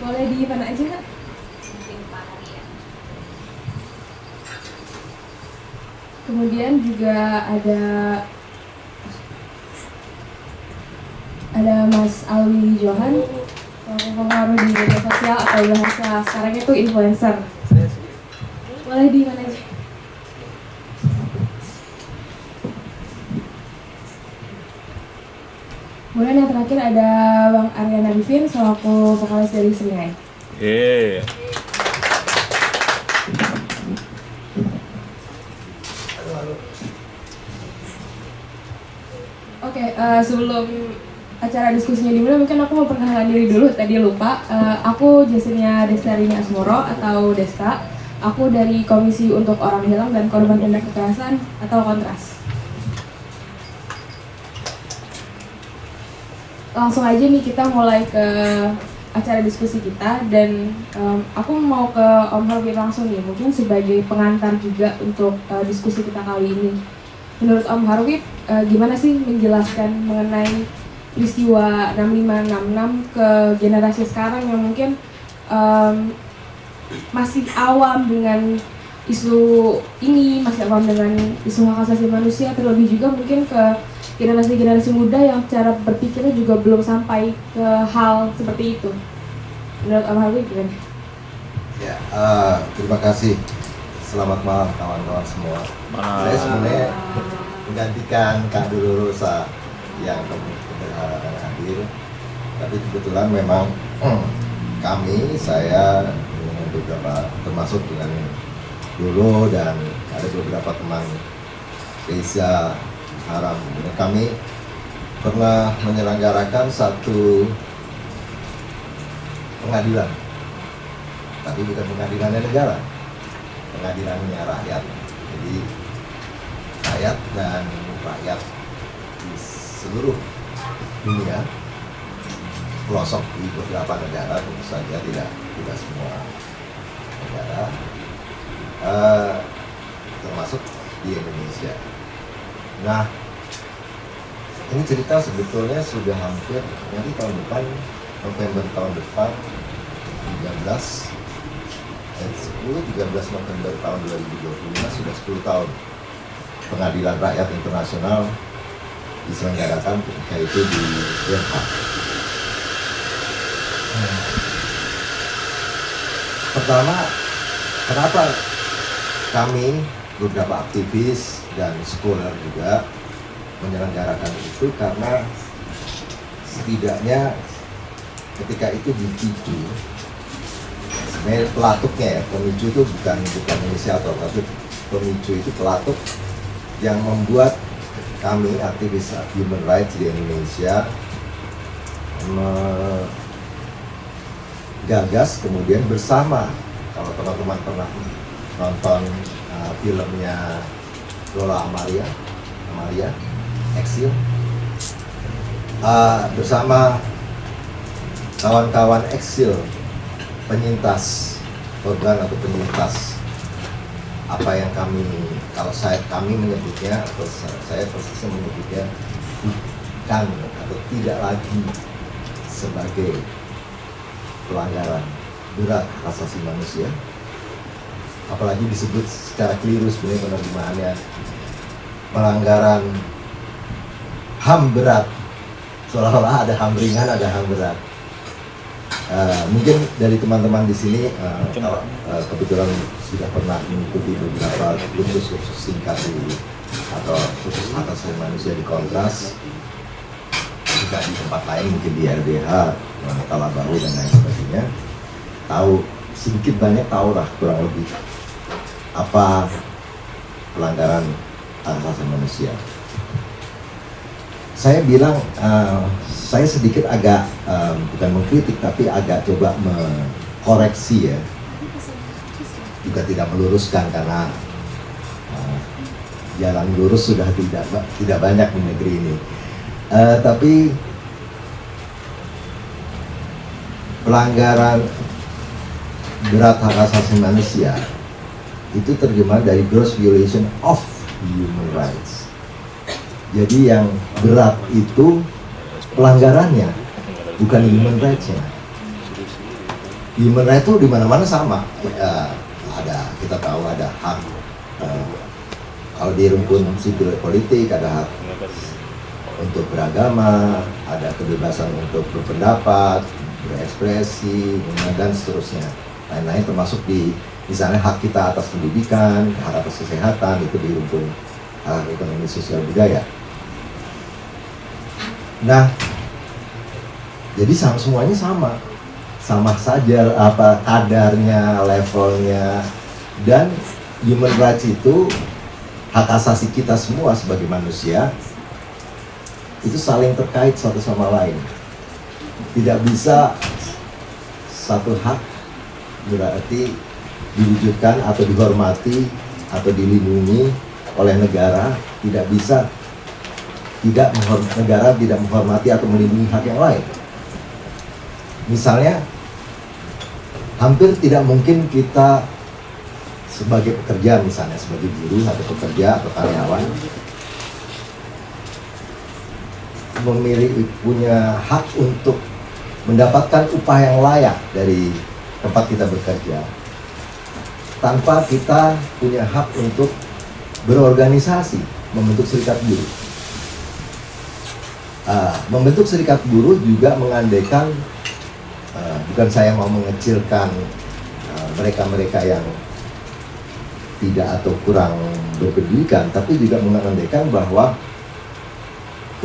Boleh di mana aja Kak? Kemudian juga ada Mas Alwi Johan, pengaruh di media sosial atau bahasa sekarang itu influencer. Boleh di mana aja? Kemudian yang terakhir ada Bang Aryan Arifin selaku vokalis dari Seringai. Oke, sebelum acara diskusinya dimulai, mungkin aku mau perkenalkan diri dulu. Tadi lupa, aku Jasinnya Destarini Asmoro atau Desta. Aku dari Komisi untuk Orang Hilang dan Korban Tindak Kekerasan atau Kontras. Langsung aja nih kita mulai ke acara diskusi kita, dan aku mau ke Om Harwi langsung nih, mungkin sebagai pengantar juga untuk diskusi kita kali ini. Menurut Om Harwi, gimana sih menjelaskan mengenai peristiwa 6566 ke generasi sekarang yang mungkin masih awam dengan isu ini, masih awam dengan isu hak asasi manusia, terlebih juga mungkin ke generasi-generasi muda yang cara berpikirnya juga belum sampai ke hal seperti itu. Menurut Om Harwi gimana? Ya, terima kasih. Selamat malam kawan-kawan semua. Saya sebenarnya menggantikan Kak Dulu Rosa yang akan hadir. Tapi kebetulan memang saya dengan beberapa, termasuk dengan Dulu dan ada beberapa teman Reza Haram, kami pernah menyelenggarakan satu pengadilan, tapi bukan pengadilannya negara, pengadilannya rakyat. Jadi rakyat dan rakyat di seluruh dunia, pelosok di beberapa negara, tentu saja tidak semua negara, termasuk di Indonesia. Nah, ini cerita sebetulnya sudah hampir, nanti tahun depan, November tahun depan, 13 November tahun 2025 sudah 10 tahun Pengadilan Rakyat Internasional diselenggarakan ketika itu di Den Haag. Pertama, kenapa kami beberapa aktivis dan scholar juga menyelenggarakan itu? Karena setidaknya ketika itu dipicu, sebenarnya pelatuknya ya, pemicu itu bukan inisiator, tapi pemicu itu pelatuk yang membuat kami aktivis human rights di Indonesia gagas kemudian bersama, kalau teman-teman pernah nonton filmnya Lola Amalia Exil, bersama kawan-kawan eksil, penyintas korban atau penyintas, apa yang kami menyebutnya, atau saya persisnya menyebutnya bukan atau tidak lagi sebagai pelanggaran berat hak asasi manusia, apalagi disebut secara keliru sebenarnya penerjemahannya pelanggaran HAM berat, seolah-olah ada HAM ringan, ada HAM berat. Mungkin dari teman-teman di sini kebetulan sudah pernah mengikuti beberapa kursus singkat atau kursus hak asasi manusia di Kontras, juga di tempat lain, mungkin di RBH, Talabahu dan lain sebagainya, tahu sedikit banyak, tahu lah kurang lebih apa pelanggaran hak asasi manusia. Saya bilang, saya sedikit agak bukan mengkritik, tapi agak coba mengkoreksi ya, juga tidak meluruskan, karena jalan lurus sudah tidak banyak di negeri ini. Tapi pelanggaran berat hak asasi manusia itu terjemahan dari gross violation of human rights. Jadi yang berat itu pelanggarannya, bukan human rights-nya. human right itu di mana-mana sama. Ada, kita tahu ada hak kalau di rumpun sipil politik ada hak untuk beragama, ada kebebasan untuk berpendapat, berekspresi, dan seterusnya. Lain-lain termasuk di misalnya hak kita atas pendidikan, hak atas kesehatan, itu di rumpun hak ekonomi sosial budaya. Nah, jadi semuanya sama saja apa kadarnya, levelnya, dan human rights itu hak asasi kita semua sebagai manusia itu saling terkait satu sama lain. Tidak bisa satu hak berarti diwujudkan atau dihormati atau dilindungi oleh negara, tidak bisa negara tidak menghormati atau melindungi hak yang lain. Misalnya, hampir tidak mungkin kita sebagai pekerja, misalnya sebagai buruh atau pekerja atau karyawan, punya hak untuk mendapatkan upah yang layak dari tempat kita bekerja tanpa kita punya hak untuk berorganisasi, membentuk serikat buruh. Membentuk serikat buruh juga mengandaikan, bukan saya mau mengecilkan mereka-mereka yang tidak atau kurang berpendidikan, tapi juga mengandaikan bahwa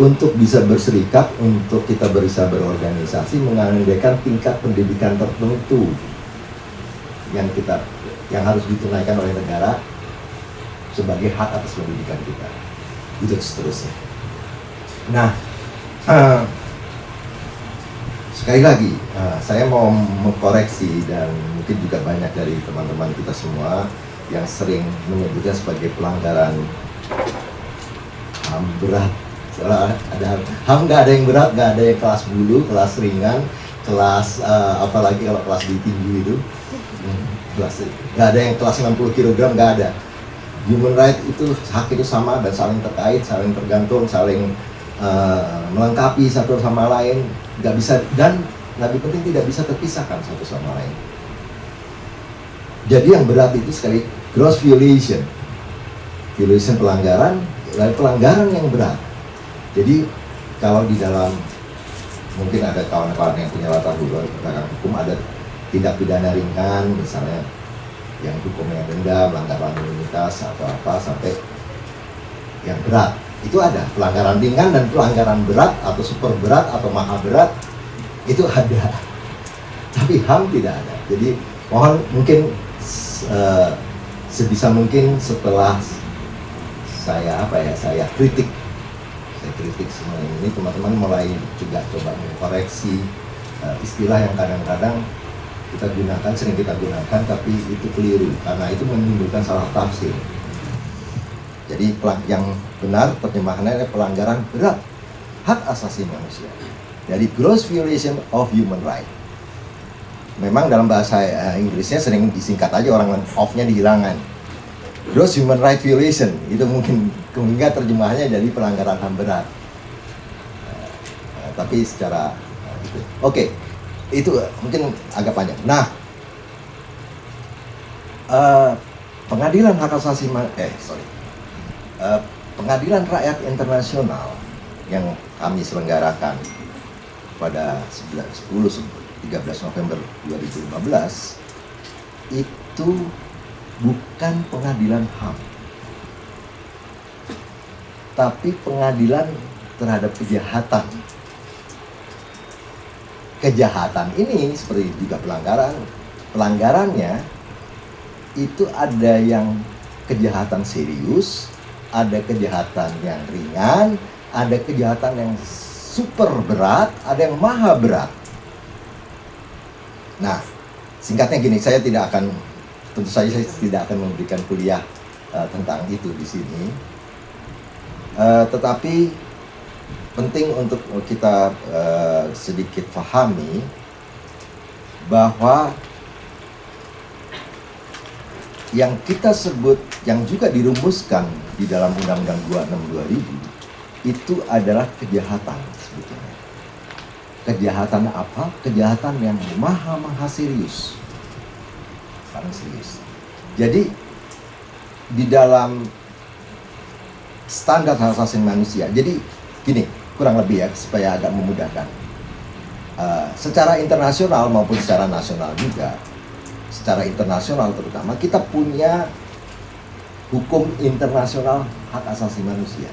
untuk bisa berserikat, untuk kita bisa berorganisasi, mengandaikan tingkat pendidikan tertentu yang harus ditunaikan oleh negara sebagai hak atas pendidikan kita. Itu seterusnya. Nah, sekali lagi, saya mau mengkoreksi, dan mungkin juga banyak dari teman-teman kita semua yang sering menyebutnya sebagai pelanggaran HAM berat. Soalnya ada HAM nggak ada yang berat, nggak ada yang kelas bulu, kelas ringan, kelas apalagi kalau kelas di tinggi itu, nggak ada yang kelas 60 kg, nggak ada. Human right itu hak itu sama dan saling terkait, saling tergantung, saling melengkapi satu sama lain, nggak bisa, dan lebih penting tidak bisa terpisahkan satu sama lain. Jadi yang berat itu sekali gross violation pelanggaran, lalu pelanggaran yang berat. Jadi kalau di dalam, mungkin ada kawan-kawan yang punya latar belakang hukum, ada tindak pidana ringan misalnya yang hukumnya denda, melanggar lalu lintas atau apa, sampai yang berat. Itu ada pelanggaran ringan dan pelanggaran berat atau super berat atau maha berat, itu ada. Tapi HAM tidak ada. Jadi mohon mungkin sebisa mungkin setelah saya kritik semua ini, teman-teman mulai juga coba mengkoreksi istilah yang kadang-kadang sering kita gunakan tapi itu keliru, karena itu menimbulkan salah tafsir. Jadi yang benar terjemahannya adalah pelanggaran berat hak asasi manusia, dari gross violation of human right. Memang dalam bahasa Inggrisnya sering disingkat aja, orang off-nya dihilangkan. Gross human right violation, itu mungkin terjemahannya jadi pelanggaran HAM berat. Tapi secara oke, itu mungkin agak panjang. Nah, pengadilan hak asasi pengadilan rakyat internasional yang kami selenggarakan pada 13 November 2015 itu bukan pengadilan HAM, tapi pengadilan terhadap kejahatan. Kejahatan ini seperti juga pelanggarannya itu ada yang kejahatan serius, ada kejahatan yang ringan, ada kejahatan yang super berat, ada yang maha berat. Nah, singkatnya gini, tentu saja saya tidak akan memberikan kuliah tentang itu di sini. Tetapi penting untuk kita sedikit pahami bahwa yang kita sebut, yang juga dirumuskan di dalam Undang-Undang 26 2000 itu adalah kejahatan sebetulnya. Kejahatan apa? Kejahatan yang maha serius. Sangat serius. Jadi di dalam standar hak asasi manusia, jadi gini, kurang lebih ya, supaya agak memudahkan. Secara internasional maupun secara nasional juga, secara internasional terutama, kita punya hukum internasional hak asasi manusia.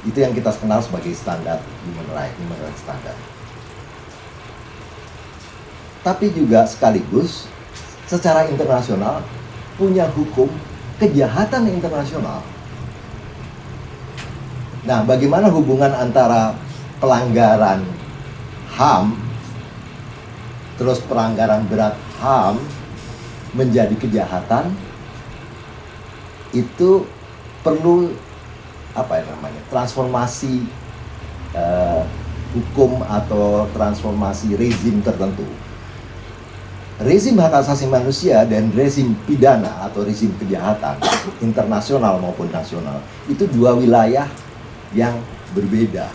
Itu yang kita kenal sebagai standar human rights standard. Tapi juga sekaligus secara internasional punya hukum kejahatan internasional. Nah, bagaimana hubungan antara pelanggaran HAM terus pelanggaran berat HAM menjadi kejahatan? Itu perlu transformasi hukum atau transformasi rezim tertentu. Rezim hak asasi manusia dan rezim pidana atau rezim kejahatan internasional maupun nasional itu dua wilayah yang berbeda,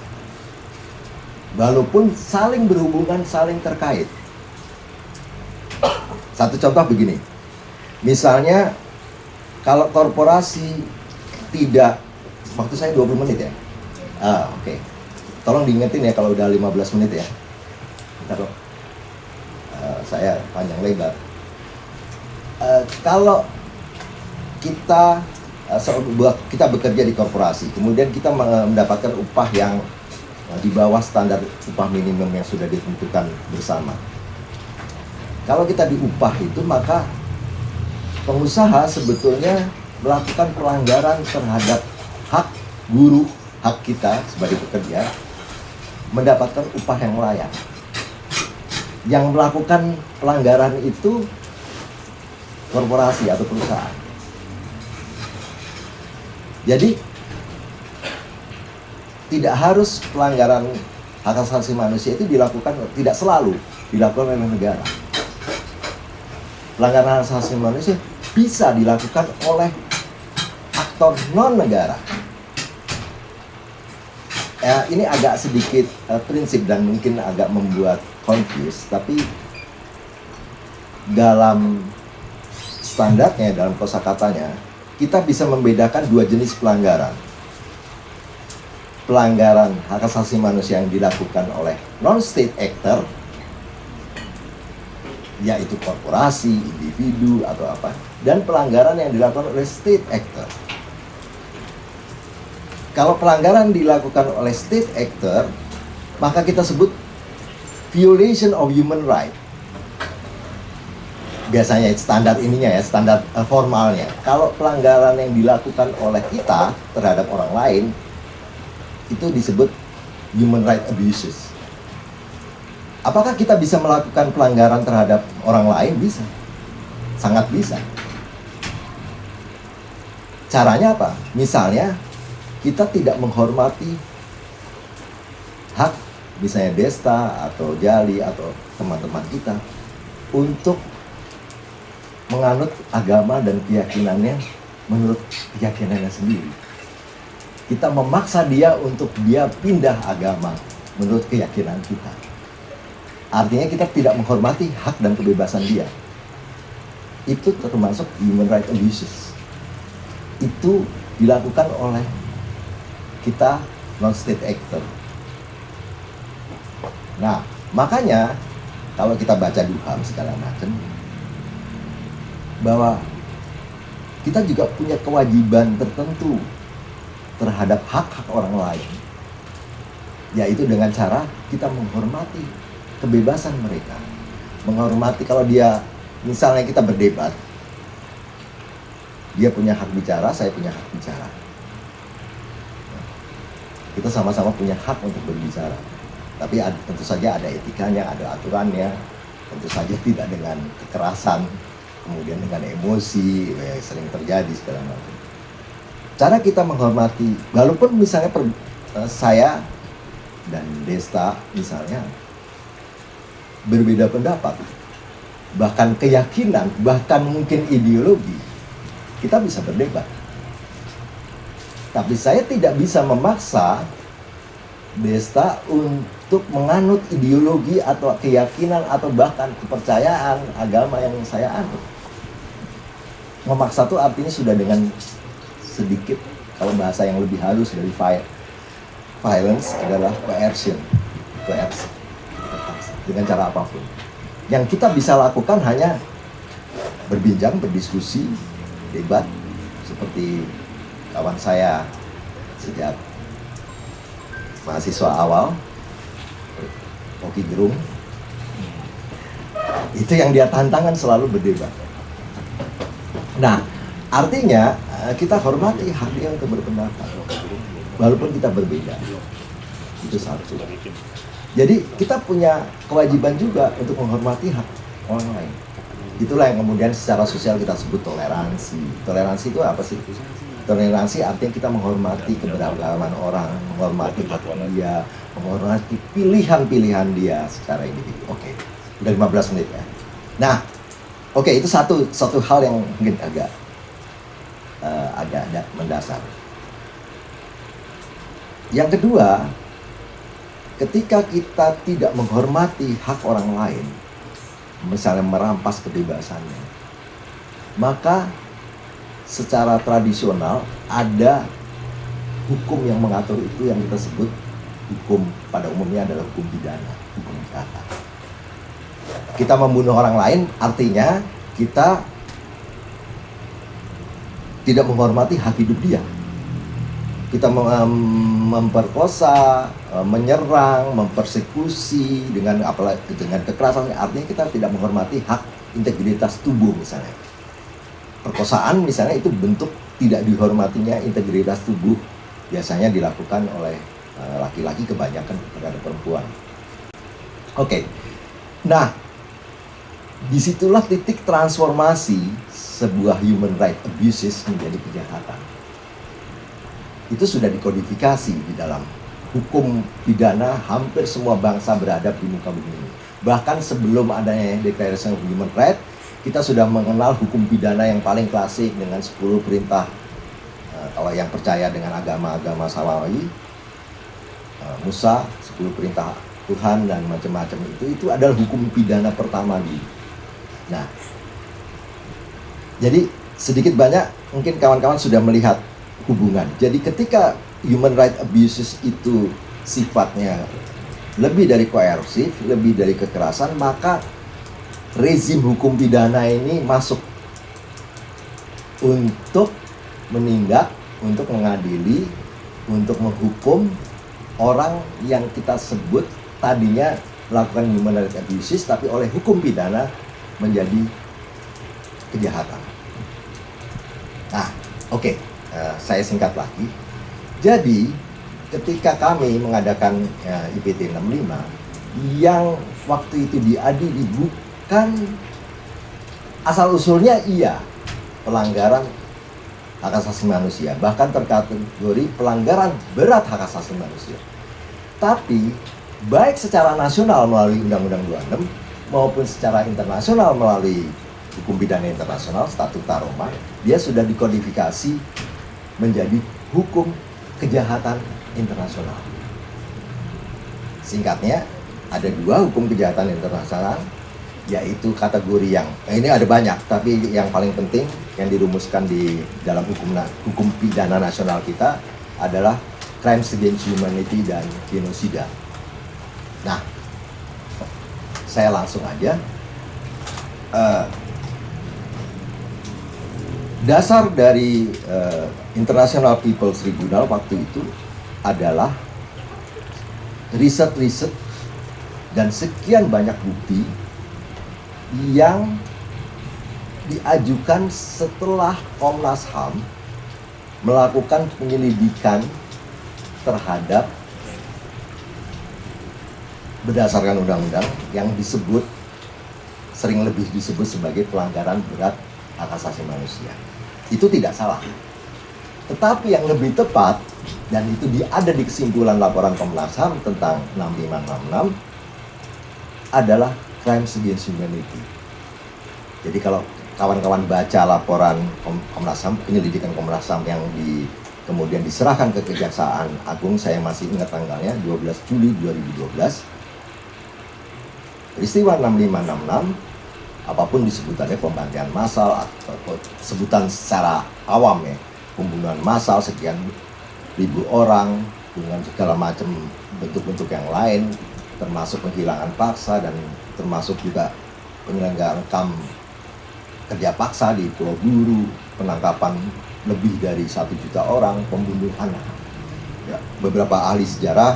walaupun saling berhubungan, saling terkait. Satu contoh begini, misalnya kalau korporasi tidak, waktu saya 20 menit ya? Oke. Tolong diingetin ya kalau udah 15 menit ya. Bentar loh. Saya panjang lebar. Kalau kita bekerja di korporasi, kemudian kita mendapatkan upah yang di bawah standar upah minimum yang sudah ditentukan bersama. Kalau kita diupah itu, maka pengusaha sebetulnya melakukan pelanggaran terhadap hak buruh, hak kita sebagai pekerja mendapatkan upah yang layak. Yang melakukan pelanggaran itu korporasi atau perusahaan. Jadi tidak harus pelanggaran hak asasi manusia itu dilakukan, tidak selalu dilakukan oleh negara. Pelanggaran hak asasi manusia bisa dilakukan oleh aktor non-negara. Ini agak sedikit prinsip dan mungkin agak membuat confuse, tapi dalam standarnya, dalam kosakatanya, kita bisa membedakan dua jenis pelanggaran. Pelanggaran hak asasi manusia yang dilakukan oleh non-state actor, yaitu korporasi, individu, atau apa, dan pelanggaran yang dilakukan oleh state actor. Kalau pelanggaran dilakukan oleh state actor, maka kita sebut violation of human right. Biasanya standar ininya ya, standar formalnya. Kalau pelanggaran yang dilakukan oleh kita terhadap orang lain, itu disebut human right abuses. Apakah kita bisa melakukan pelanggaran terhadap orang lain? Bisa. Sangat bisa. Caranya apa? Misalnya, kita tidak menghormati hak, misalnya Desta atau Jali atau teman-teman kita untuk menganut agama dan keyakinannya menurut keyakinannya sendiri. Kita memaksa dia untuk dia pindah agama menurut keyakinan kita. Artinya kita tidak menghormati hak dan kebebasan dia. Itu termasuk human right abuses. Itu dilakukan oleh kita non-state actor. Nah, makanya kalau kita baca di HAM segala macam, bahwa kita juga punya kewajiban tertentu terhadap hak-hak orang lain, yaitu dengan cara kita menghormati kebebasan mereka. Menghormati, kalau dia, misalnya kita berdebat, dia punya hak bicara, saya punya hak bicara. Kita sama-sama punya hak untuk berbicara. Tapi tentu saja ada etikanya, ada aturannya. Tentu saja tidak dengan kekerasan, kemudian dengan emosi, sering terjadi segala macam. Cara kita menghormati, walaupun misalnya saya dan Desta misalnya berbeda pendapat, bahkan keyakinan, bahkan mungkin ideologi, kita bisa berdebat. Tapi saya tidak bisa memaksa Desta untuk menganut ideologi atau keyakinan atau bahkan kepercayaan agama yang saya anut. Memaksa itu artinya sudah dengan sedikit, kalau bahasa yang lebih halus dari violence adalah coercion, coercion, dengan cara apapun. Yang kita bisa lakukan hanya berbincang, berdiskusi, debat, seperti kawan saya sejak mahasiswa awal, Oki Gerung. Itu yang dia tantangan, selalu berdebat. Nah, artinya kita hormati hak dia untuk berpendapat, walaupun kita berbeda. Itu satu. Jadi kita punya kewajiban juga untuk menghormati hak orang lain. Itulah yang kemudian secara sosial kita sebut toleransi. Toleransi itu apa sih? Toleransi artinya kita menghormati keberagaman orang, menghormati hak dia, menghormati pilihan-pilihan dia secara individu. Oke, udah 15 menit ya. Nah, oke, itu satu hal yang mungkin agak mendasar. Yang kedua, ketika kita tidak menghormati hak orang lain, misalnya merampas kebebasannya, maka secara tradisional ada hukum yang mengatur itu, yang kita sebut hukum, pada umumnya adalah hukum pidana, hukum kata. Kita membunuh orang lain artinya kita tidak menghormati hak hidup dia. Kita memperkosa, menyerang, mempersekusi dengan kekerasan, artinya kita tidak menghormati hak integritas tubuh misalnya. Perkosaan misalnya itu bentuk tidak dihormatinya integritas tubuh, biasanya dilakukan oleh laki-laki kebanyakan terhadap perempuan. Oke. Nah, disitulah titik transformasi sebuah human right abuses menjadi kejahatan. Itu sudah dikodifikasi di dalam hukum pidana hampir semua bangsa beradab di muka bumi ini. Bahkan sebelum adanya Declaration of Human Rights, kita sudah mengenal hukum pidana yang paling klasik dengan 10 perintah. Kalau yang percaya dengan agama-agama Samawi, Musa, 10 perintah Tuhan dan macam-macam itu adalah hukum pidana pertama di. Nah, jadi sedikit banyak mungkin kawan-kawan sudah melihat hubungan. Jadi ketika human right abuses itu sifatnya lebih dari koersif, lebih dari kekerasan, maka rezim hukum pidana ini masuk untuk menindak, untuk mengadili, untuk menghukum orang yang kita sebut tadinya melakukan human rights abuses, tapi oleh hukum pidana menjadi kejahatan. Nah, oke. Saya singkat lagi. Jadi ketika kami mengadakan IPT 65 yang waktu itu diadili bukan asal usulnya pelanggaran hak asasi manusia, bahkan terkategori pelanggaran berat hak asasi manusia. Tapi baik secara nasional melalui Undang-Undang 26 maupun secara internasional melalui hukum pidana internasional Statuta Roma, dia sudah dikodifikasi menjadi hukum kejahatan internasional. Singkatnya, ada 2 hukum kejahatan internasional, yaitu kategori yang ini ada banyak, tapi yang paling penting yang dirumuskan di dalam hukum pidana nasional kita adalah crimes against humanity dan genosida. Nah, saya langsung aja. Dasar dari International People's Tribunal waktu itu adalah riset-riset dan sekian banyak bukti yang diajukan setelah Komnas HAM melakukan penyelidikan terhadap berdasarkan undang-undang yang sering lebih disebut sebagai pelanggaran berat hak asasi manusia. Itu tidak salah. Tetapi yang lebih tepat, dan itu ada di kesimpulan laporan Komnas HAM tentang 6566, adalah crimes against humanity. Jadi kalau kawan-kawan baca laporan Komnas HAM, penyelidikan Komnas HAM yang kemudian diserahkan ke Kejaksaan Agung, saya masih ingat tanggalnya 12 Juli 2012. Peristiwa 6566, apapun disebutannya, pembantaian massal atau sebutan secara awam ya, pembunuhan massal sekian ribu orang dengan segala macam bentuk-bentuk yang lain, termasuk penghilangan paksa dan termasuk juga penyelenggaraan kerja paksa di Pulau Buru, penangkapan lebih dari 1 juta orang, pembunuhan. Ya, beberapa ahli sejarah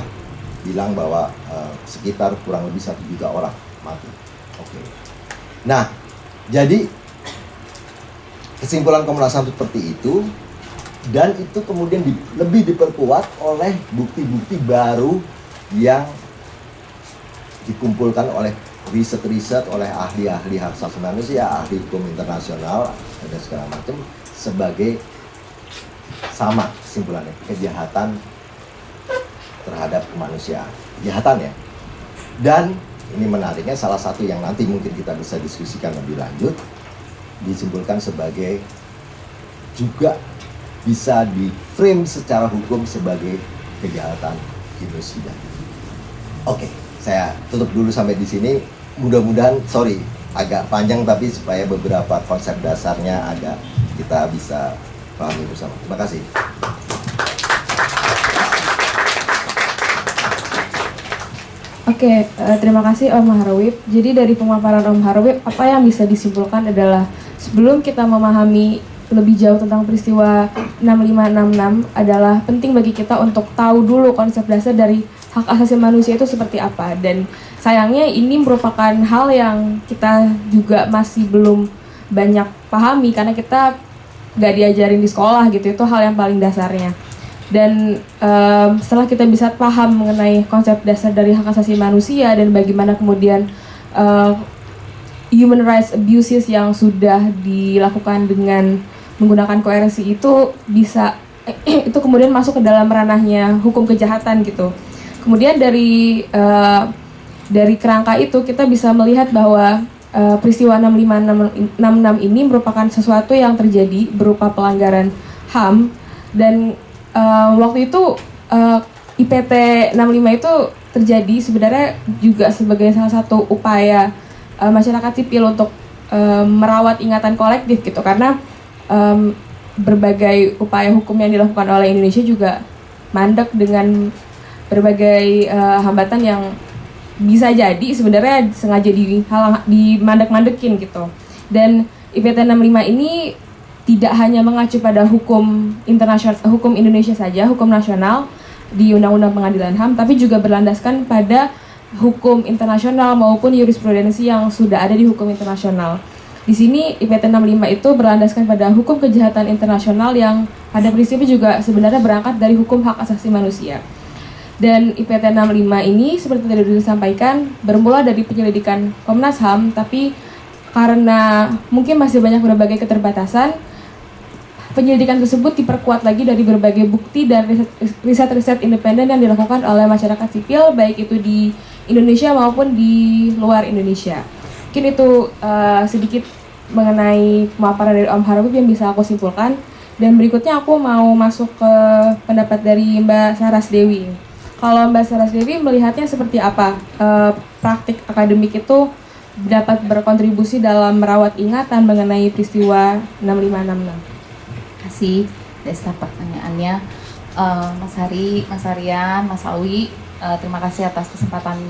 bilang bahwa sekitar kurang lebih 1 juta orang mati. Oke. Nah, jadi kesimpulan Komnas HAM seperti itu, dan itu kemudian lebih diperkuat oleh bukti-bukti baru yang dikumpulkan oleh riset-riset oleh ahli-ahli hak asasi manusia, ahli hukum internasional, dan segala macam, sebagai sama kesimpulannya, kejahatan terhadap kemanusiaan, kejahatan ya. Dan ini menariknya, salah satu yang nanti mungkin kita bisa diskusikan lebih lanjut, disimpulkan sebagai juga bisa di frame secara hukum sebagai kejahatan genosida. Oke, saya tutup dulu sampai di sini. Mudah-mudahan, sorry, agak panjang, tapi supaya beberapa konsep dasarnya agak kita bisa pahami bersama. Terima kasih. Oke, terima kasih Om Harwib. Jadi dari pemaparan Om Harwib, apa yang bisa disimpulkan adalah sebelum kita memahami lebih jauh tentang peristiwa 6566 adalah penting bagi kita untuk tahu dulu konsep dasar dari hak asasi manusia itu seperti apa. Dan sayangnya ini merupakan hal yang kita juga masih belum banyak pahami karena kita nggak diajarin di sekolah gitu. Itu hal yang paling dasarnya. Dan setelah kita bisa paham mengenai konsep dasar dari hak asasi manusia dan bagaimana kemudian human rights abuses yang sudah dilakukan dengan menggunakan koersi itu bisa itu kemudian masuk ke dalam ranahnya hukum kejahatan gitu. Kemudian dari kerangka itu kita bisa melihat bahwa peristiwa 6566 ini merupakan sesuatu yang terjadi berupa pelanggaran HAM, dan waktu itu IPT 65 itu terjadi sebenarnya juga sebagai salah satu upaya masyarakat sipil untuk merawat ingatan kolektif gitu, karena berbagai upaya hukum yang dilakukan oleh Indonesia juga mandek dengan berbagai hambatan yang bisa jadi sebenarnya sengaja dimandek-mandekin gitu. Dan IPT 65 ini tidak hanya mengacu pada hukum internasional, hukum Indonesia saja, hukum nasional di Undang-Undang Pengadilan HAM, tapi juga berlandaskan pada hukum internasional maupun jurisprudensi yang sudah ada di hukum internasional. Di sini IPT 65 itu berlandaskan pada hukum kejahatan internasional yang pada prinsipnya juga sebenarnya berangkat dari hukum hak asasi manusia. Dan IPT 65 ini seperti tadi disampaikan bermula dari penyelidikan Komnas HAM, tapi karena mungkin masih banyak berbagai keterbatasan, penyelidikan tersebut diperkuat lagi dari berbagai bukti dan riset-riset independen yang dilakukan oleh masyarakat sipil, baik itu di Indonesia maupun di luar Indonesia. Mungkin itu sedikit mengenai pemaparan dari Om Harwib yang bisa aku simpulkan. Dan berikutnya aku mau masuk ke pendapat dari Mbak Saras Dewi. Kalau Mbak Saras Dewi melihatnya seperti apa praktik akademik itu dapat berkontribusi dalam merawat ingatan mengenai peristiwa 6566? Terima kasih Desta pertanyaannya. Mas Hari, Mas Aryan, Mas Alwi, terima kasih atas kesempatan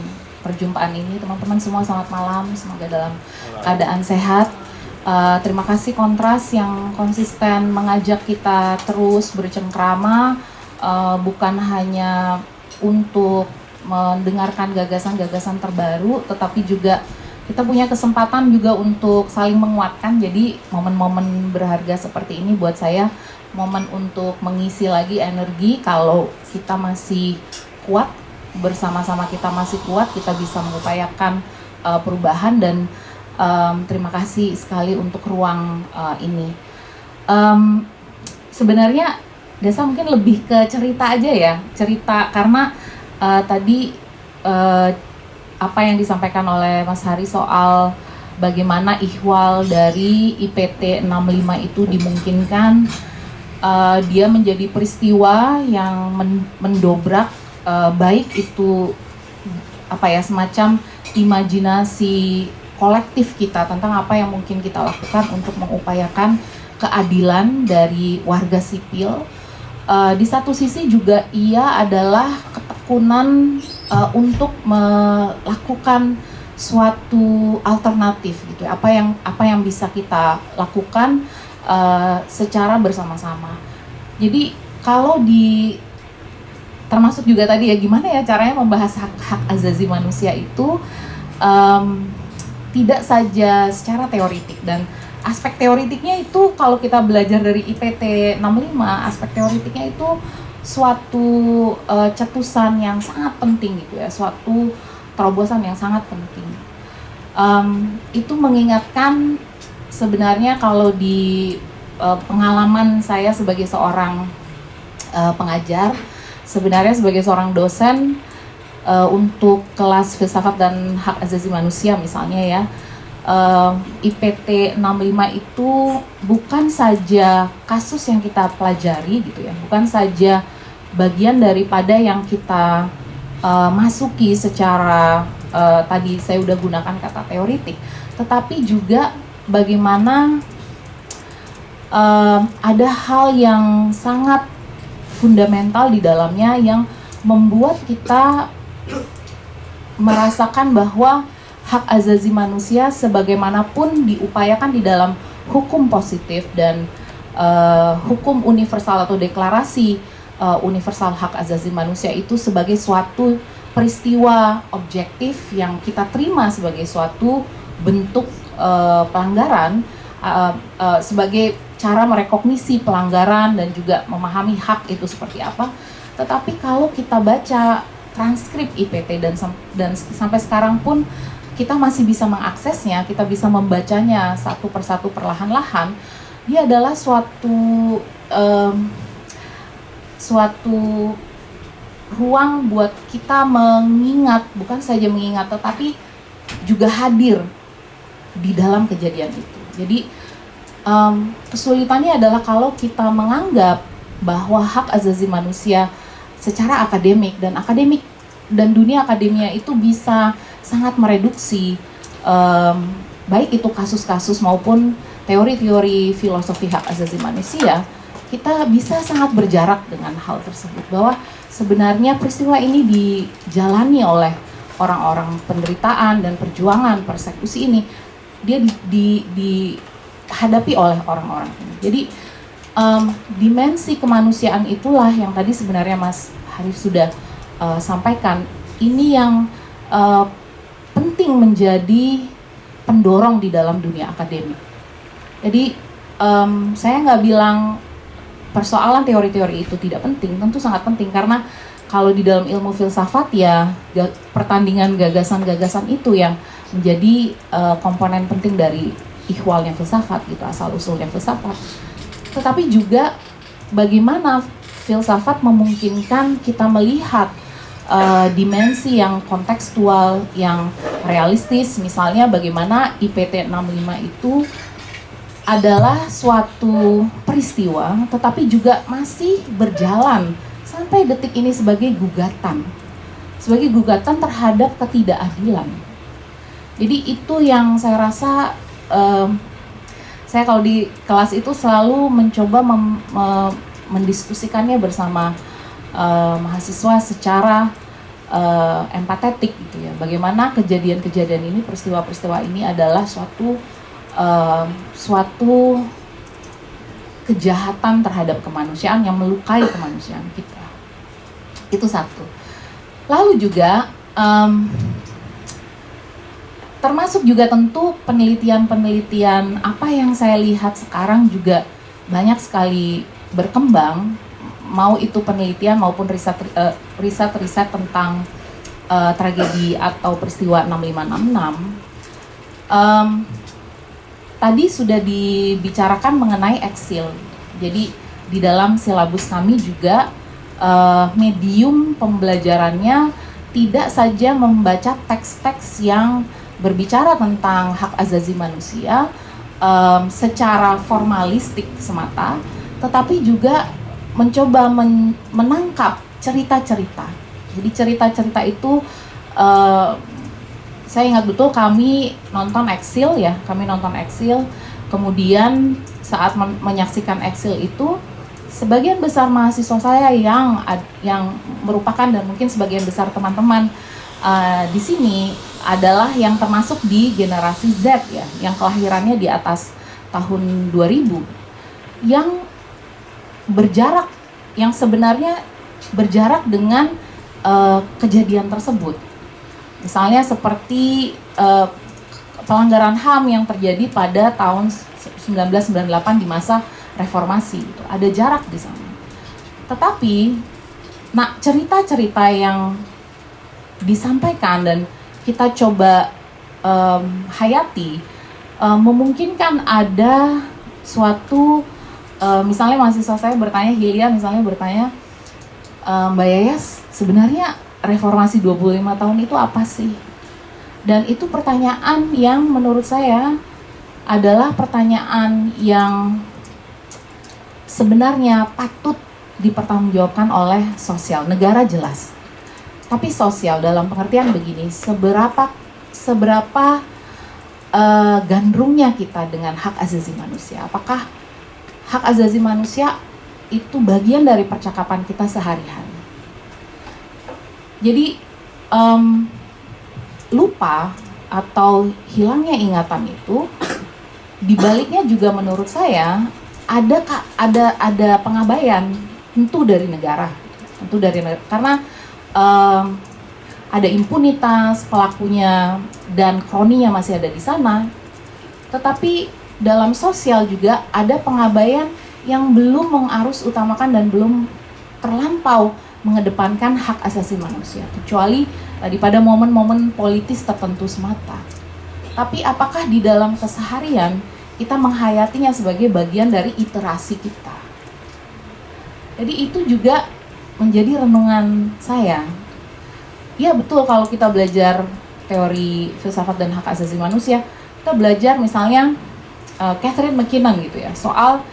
perjumpaan ini. Teman-teman semua selamat malam, semoga dalam keadaan sehat. Terima kasih Kontras yang konsisten mengajak kita terus bercengkrama, bukan hanya untuk mendengarkan gagasan-gagasan terbaru, tetapi juga kita punya kesempatan juga untuk saling menguatkan. Jadi momen-momen berharga seperti ini buat saya momen untuk mengisi lagi energi. Kalau kita masih kuat, bersama-sama kita masih kuat, kita bisa mengupayakan perubahan. Dan terima kasih sekali untuk ruang ini. Sebenarnya Desa mungkin lebih ke cerita aja ya, cerita karena tadi apa yang disampaikan oleh Mas Hari soal bagaimana ihwal dari IPT 65 itu dimungkinkan, dia menjadi peristiwa yang mendobrak baik itu semacam imajinasi kolektif kita tentang apa yang mungkin kita lakukan untuk mengupayakan keadilan dari warga sipil. Di satu sisi juga ia adalah ketekunan untuk melakukan suatu alternatif gitu. Apa yang bisa kita lakukan secara bersama-sama. Jadi kalau termasuk juga tadi ya gimana ya caranya membahas hak azazi manusia itu tidak saja secara teoritik, dan aspek teoritiknya itu kalau kita belajar dari IPT 65, aspek teoritiknya itu suatu cetusan yang sangat penting gitu ya, suatu terobosan yang sangat penting. Itu mengingatkan sebenarnya kalau di pengalaman saya sebagai seorang pengajar, sebenarnya sebagai seorang dosen untuk kelas filsafat dan hak asasi manusia misalnya ya, IPT 65 itu bukan saja kasus yang kita pelajari gitu ya, bukan saja bagian daripada yang kita masuki secara tadi saya udah gunakan kata teoritik, tetapi juga bagaimana ada hal yang sangat fundamental di dalamnya yang membuat kita merasakan bahwa hak azazi manusia sebagaimanapun diupayakan di dalam hukum positif dan hukum universal atau deklarasi universal hak azazi manusia itu sebagai suatu peristiwa objektif yang kita terima sebagai suatu bentuk pelanggaran, sebagai cara merekognisi pelanggaran dan juga memahami hak itu seperti apa. Tetapi kalau kita baca transkrip IPT dan sampai sekarang pun kita masih bisa mengaksesnya, kita bisa membacanya satu persatu perlahan-lahan, dia adalah suatu ruang buat kita mengingat, bukan saja mengingat tetapi juga hadir di dalam kejadian itu. Jadi kesulitannya adalah kalau kita menganggap bahwa hak asasi manusia secara akademik dan dunia akademia itu bisa sangat mereduksi baik itu kasus-kasus maupun teori-teori filosofi hak asasi manusia, kita bisa sangat berjarak dengan hal tersebut, bahwa sebenarnya peristiwa ini dijalani oleh orang-orang penderitaan dan perjuangan persekusi ini, dia dihadapi oleh orang-orang ini. Jadi dimensi kemanusiaan itulah yang tadi sebenarnya Mas Harif sudah sampaikan, ini yang penting menjadi pendorong di dalam dunia akademik. Jadi saya nggak bilang persoalan teori-teori itu tidak penting, tentu sangat penting, karena kalau di dalam ilmu filsafat ya pertandingan gagasan-gagasan itu yang menjadi komponen penting dari ihwalnya filsafat gitu, asal usulnya filsafat. Tetapi juga bagaimana filsafat memungkinkan kita melihat dimensi yang kontekstual, yang realistis, misalnya bagaimana IPT 65 itu adalah suatu peristiwa tetapi juga masih berjalan sampai detik ini sebagai gugatan terhadap ketidakadilan. Jadi itu yang saya rasa saya kalau di kelas itu selalu mencoba mendiskusikannya bersama mahasiswa secara empatetik gitu ya. Bagaimana kejadian-kejadian ini, peristiwa-peristiwa ini adalah suatu kejahatan terhadap kemanusiaan yang melukai kemanusiaan kita. Itu satu. Lalu juga termasuk juga tentu penelitian-penelitian apa yang saya lihat sekarang juga banyak sekali berkembang, mau itu penelitian maupun riset tentang tragedi atau peristiwa 6566. Tadi sudah dibicarakan mengenai eksil. Jadi di dalam silabus kami juga medium pembelajarannya tidak saja membaca teks-teks yang berbicara tentang hak asasi manusia secara formalistik semata, tetapi juga mencoba menangkap cerita-cerita. Jadi cerita-cerita itu saya ingat betul kami nonton Exil ya, kemudian saat menyaksikan Exil itu sebagian besar mahasiswa saya yang merupakan dan mungkin sebagian besar teman-teman di sini adalah yang termasuk di generasi Z ya, yang kelahirannya di atas tahun 2000, yang berjarak, yang sebenarnya berjarak dengan kejadian tersebut. Misalnya seperti pelanggaran HAM yang terjadi pada tahun 1998 di masa reformasi, gitu. Ada jarak di sana. Tetapi, cerita-cerita yang disampaikan dan kita coba hayati, memungkinkan ada suatu, misalnya mahasiswa saya bertanya, Hilya misalnya bertanya, Mbak Yayas, sebenarnya reformasi 25 tahun itu apa sih? Dan itu pertanyaan yang menurut saya adalah pertanyaan yang sebenarnya patut dipertanggungjawabkan oleh sosial. Negara jelas, tapi sosial dalam pengertian begini, seberapa gandrungnya kita dengan hak asasi manusia. Apakah hak asasi manusia itu bagian dari percakapan kita sehari-hari? Jadi lupa atau hilangnya ingatan itu, dibaliknya juga menurut saya ada pengabaian tentu dari negara, karena ada impunitas, pelakunya dan kroninya masih ada di sana. Tetapi dalam sosial juga ada pengabaian yang belum mengarus utamakan dan belum terlampau mengedepankan hak asasi manusia, kecuali tadi pada momen-momen politis tertentu semata. Tapi apakah di dalam keseharian kita menghayatinya sebagai bagian dari iterasi kita? Jadi itu juga menjadi renungan saya. Ya betul, kalau kita belajar teori filsafat dan hak asasi manusia, kita belajar misalnya Catherine McKinnon gitu ya, soal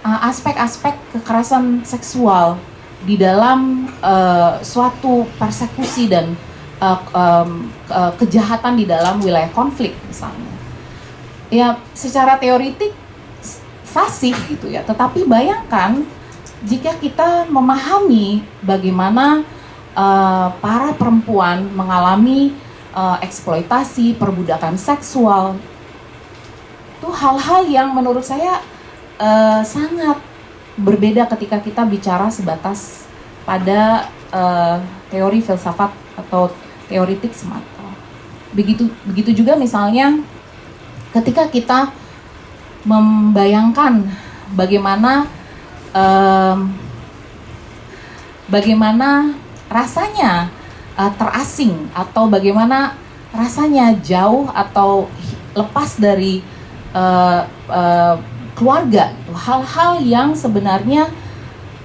aspek-aspek kekerasan seksual di dalam suatu persekusi dan kejahatan di dalam wilayah konflik misalnya. Ya secara teoritik fasih gitu ya, tetapi bayangkan jika kita memahami bagaimana para perempuan mengalami eksploitasi, perbudakan seksual, itu hal-hal yang menurut saya sangat berbeda ketika kita bicara sebatas pada teori filsafat atau teoritik semata. Begitu juga misalnya ketika kita membayangkan bagaimana rasanya terasing, atau bagaimana rasanya jauh atau lepas dari keluarga, hal-hal yang sebenarnya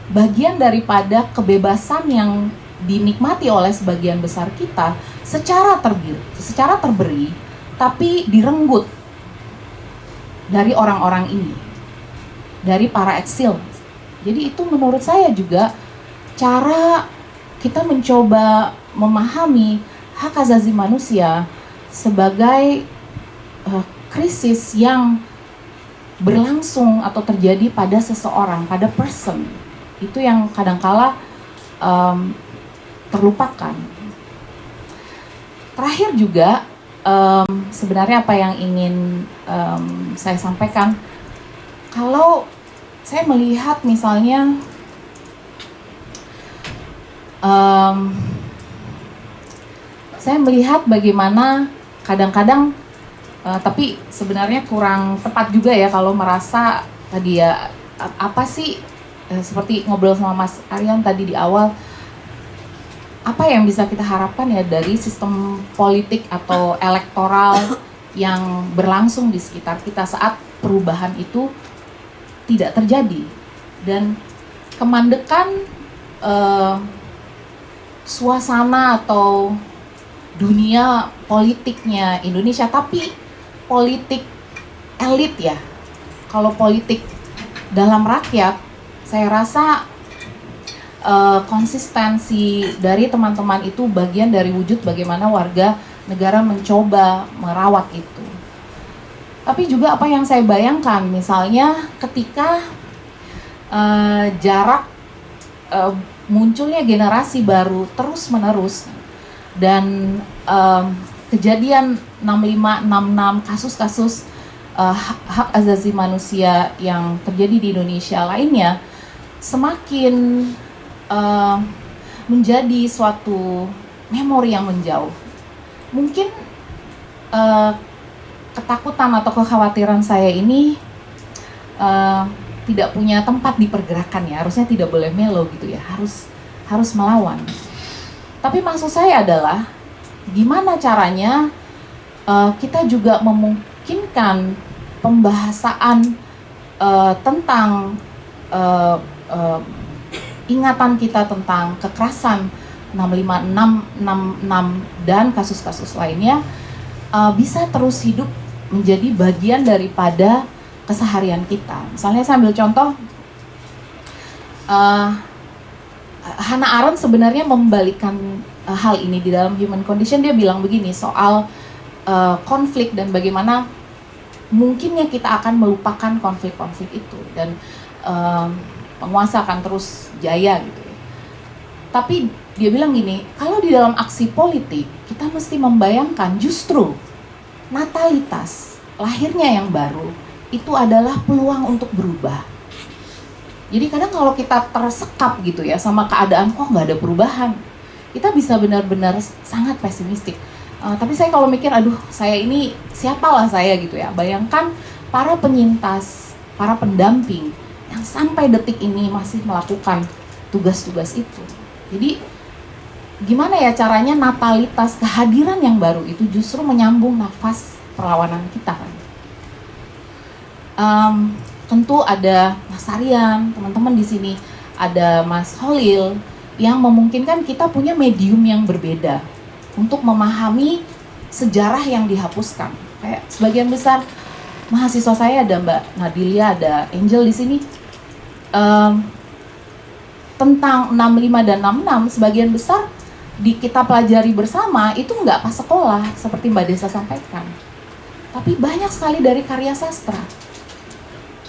bagian daripada kebebasan yang dinikmati oleh sebagian besar kita secara terberi, tapi direnggut dari orang-orang ini, dari para eksil. Jadi itu menurut saya juga cara kita mencoba memahami hak asasi manusia sebagai krisis yang berlangsung atau terjadi pada seseorang, pada person. Itu yang kadangkala terlupakan. Terakhir juga, sebenarnya apa yang ingin saya sampaikan, kalau saya melihat misalnya saya melihat bagaimana kadang-kadang, tapi sebenarnya kurang tepat juga ya kalau merasa tadi ya, apa sih, seperti ngobrol sama Mas Aryan tadi di awal, apa yang bisa kita harapkan ya dari sistem politik atau elektoral yang berlangsung di sekitar kita saat perubahan itu tidak terjadi, dan kemandekan suasana atau dunia politiknya Indonesia, tapi politik elit ya. Kalau politik dalam rakyat saya rasa konsistensi dari teman-teman itu bagian dari wujud bagaimana warga negara mencoba merawat itu. Tapi juga apa yang saya bayangkan, misalnya ketika jarak munculnya generasi baru terus-menerus dan kejadian 65, 66, kasus-kasus hak asasi manusia yang terjadi di Indonesia lainnya semakin menjadi suatu memori yang menjauh. Mungkin ketakutan atau kekhawatiran saya ini tidak punya tempat di pergerakan ya, harusnya tidak boleh melo gitu ya, harus melawan. Tapi maksud saya adalah gimana caranya kita juga memungkinkan pembahasan tentang ingatan kita tentang kekerasan 65, 66 dan kasus-kasus lainnya bisa terus hidup menjadi bagian daripada keseharian kita. Misalnya saya ambil contoh, Hannah Arendt sebenarnya membalikkan hal ini di dalam Human Condition. Dia bilang begini soal konflik dan bagaimana mungkinnya kita akan melupakan konflik-konflik itu dan penguasa akan terus jaya gitu ya. Tapi dia bilang gini, kalau di dalam aksi politik kita mesti membayangkan justru natalitas, lahirnya yang baru itu adalah peluang untuk berubah. Jadi kadang kalau kita tersekap gitu ya sama keadaan kok nggak ada perubahan, kita bisa benar-benar sangat pesimistik. Tapi saya kalau mikir, aduh saya ini siapalah saya gitu ya. Bayangkan para penyintas, para pendamping yang sampai detik ini masih melakukan tugas-tugas itu. Jadi gimana ya caranya natalitas kehadiran yang baru itu justru menyambung nafas perlawanan kita kan. Tentu ada Mas Aryan, teman-teman di sini, ada Mas Holil yang memungkinkan kita punya medium yang berbeda untuk memahami sejarah yang dihapuskan. Kayak sebagian besar mahasiswa saya, ada Mbak Nadilia, ada Angel di sini, tentang 65 dan 66 sebagian besar kita pelajari bersama itu nggak pas sekolah seperti Mbak Desa sampaikan, tapi banyak sekali dari karya sastra,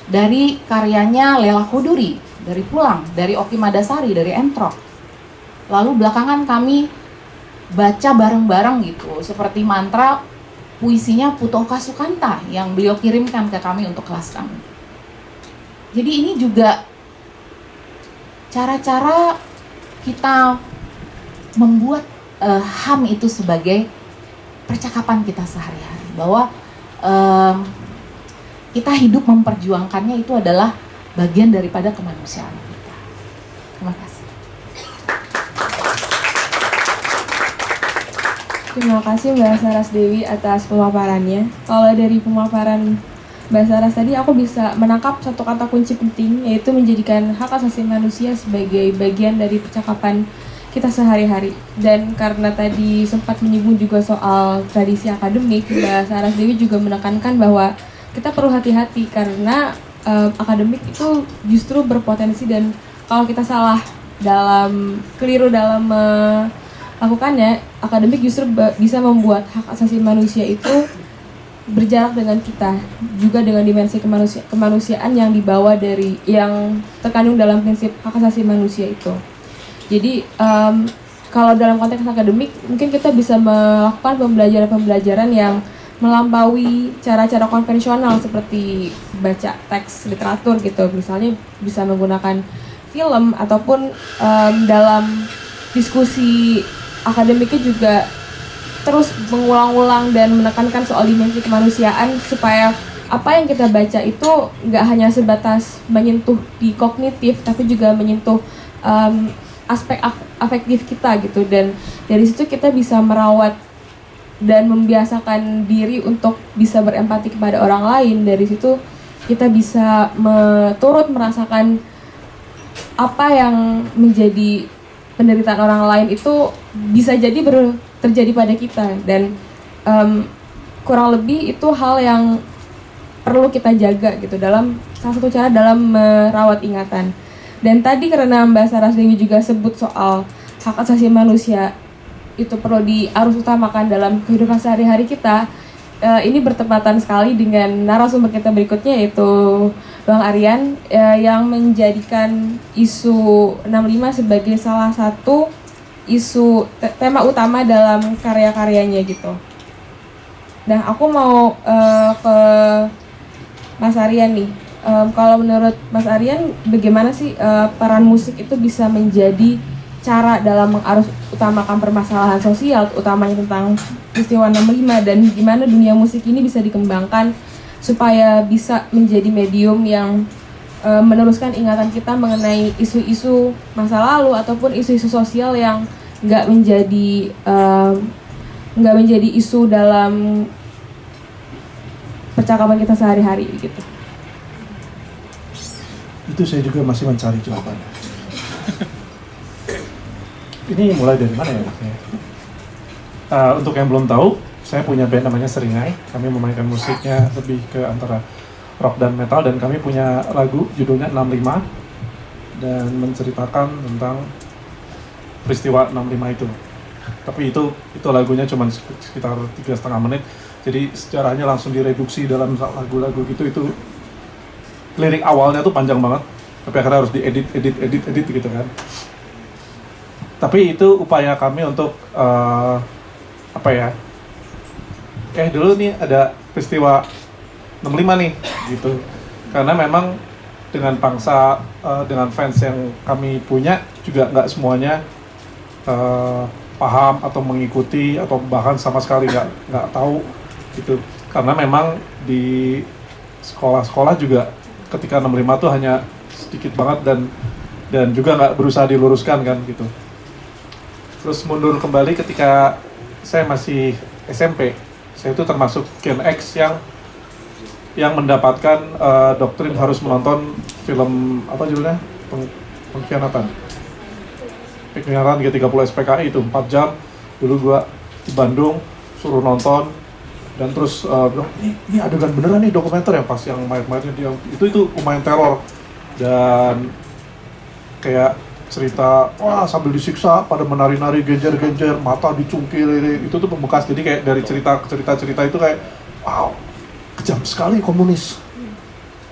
dari karyanya Lela Khuduri, dari Pulang, dari Oki Madasari, dari Entrok. Lalu belakangan kami baca bareng-bareng gitu, seperti mantra puisinya Putoka Sukanta yang beliau kirimkan ke kami untuk kelas kami. Jadi ini juga cara-cara kita membuat HAM itu sebagai percakapan kita sehari-hari, bahwa kita hidup memperjuangkannya itu adalah bagian daripada kemanusiaan kita. Terima kasih. Terima kasih Mbak Saras Dewi atas pemaparannya. Kalau dari pemaparan Mbak Saras tadi aku bisa menangkap satu kata kunci penting, yaitu menjadikan hak asasi manusia sebagai bagian dari percakapan kita sehari-hari. Dan karena tadi sempat menyinggung juga soal tradisi akademik, Mbak Saras Dewi juga menekankan bahwa kita perlu hati-hati karena akademik itu justru berpotensi, dan kalau kita salah keliru dalam melakukannya, akademik justru bisa membuat hak asasi manusia itu berjarak dengan kita, juga dengan dimensi kemanusiaan yang dibawa dari yang terkandung dalam prinsip hak asasi manusia itu. Jadi kalau dalam konteks akademik mungkin kita bisa melakukan pembelajaran yang melampaui cara-cara konvensional seperti baca teks literatur gitu, misalnya bisa menggunakan film ataupun dalam diskusi akademiknya juga terus mengulang-ulang dan menekankan soal dimensi kemanusiaan supaya apa yang kita baca itu nggak hanya sebatas menyentuh di kognitif tapi juga menyentuh aspek afektif kita gitu, dan dari situ kita bisa merawat dan membiasakan diri untuk bisa berempati kepada orang lain. Dari situ kita bisa turut merasakan apa yang menjadi penderitaan orang lain itu bisa jadi terjadi pada kita, dan kurang lebih itu hal yang perlu kita jaga gitu dalam salah satu cara dalam merawat ingatan. Dan tadi karena Mbak Saras Dewi juga sebut soal hak asasi manusia itu perlu diarus utamakan dalam kehidupan sehari-hari kita, ini bertepatan sekali dengan narasumber kita berikutnya, yaitu Bang Aryan, yang menjadikan isu 65 sebagai salah satu isu tema utama dalam karya-karyanya gitu. Nah, aku mau ke Mas Aryan nih. Kalau menurut Mas Aryan, bagaimana sih peran musik itu bisa menjadi cara dalam mengarus utamakan permasalahan sosial, utamanya tentang peristiwa 65, dan gimana dunia musik ini bisa dikembangkan supaya bisa menjadi medium yang meneruskan ingatan kita mengenai isu-isu masa lalu ataupun isu-isu sosial yang nggak menjadi isu dalam percakapan kita sehari-hari gitu. Itu saya juga masih mencari jawabannya. Ini mulai dari mana ya? Untuk yang belum tahu, saya punya band namanya Seringai. Kami memainkan musiknya lebih ke antara rock dan metal, dan kami punya lagu judulnya 65 dan menceritakan tentang peristiwa 65 itu. Tapi itu lagunya cuma sekitar 3,5 menit. Jadi sejarahnya langsung direduksi dalam lagu-lagu gitu. Itu lirik awalnya tuh panjang banget, tapi akhirnya harus diedit gitu kan. Tapi itu upaya kami untuk dulu nih ada peristiwa 65 nih gitu. Karena memang dengan pangsa, dengan fans yang kami punya juga nggak semuanya paham atau mengikuti atau bahkan sama sekali nggak tahu gitu. Karena memang di sekolah-sekolah juga ketika 65 tuh hanya sedikit banget dan juga nggak berusaha diluruskan kan gitu. Terus mundur kembali ketika saya masih SMP, saya itu termasuk Gen X yang mendapatkan doktrin harus menonton film apa judulnya, pengkhianatan G30 SPKI itu 4 jam. Dulu gua di Bandung suruh nonton, dan terus bilang ini adegan beneran nih dokumenter yang pas yang mayat-mayatnya dia itu lumayan teror, dan kayak cerita wah sambil disiksa pada menari-nari genjer-genjer, mata dicungkil, itu tuh pembekas. Jadi kayak dari cerita itu kayak wow, kejam sekali komunis.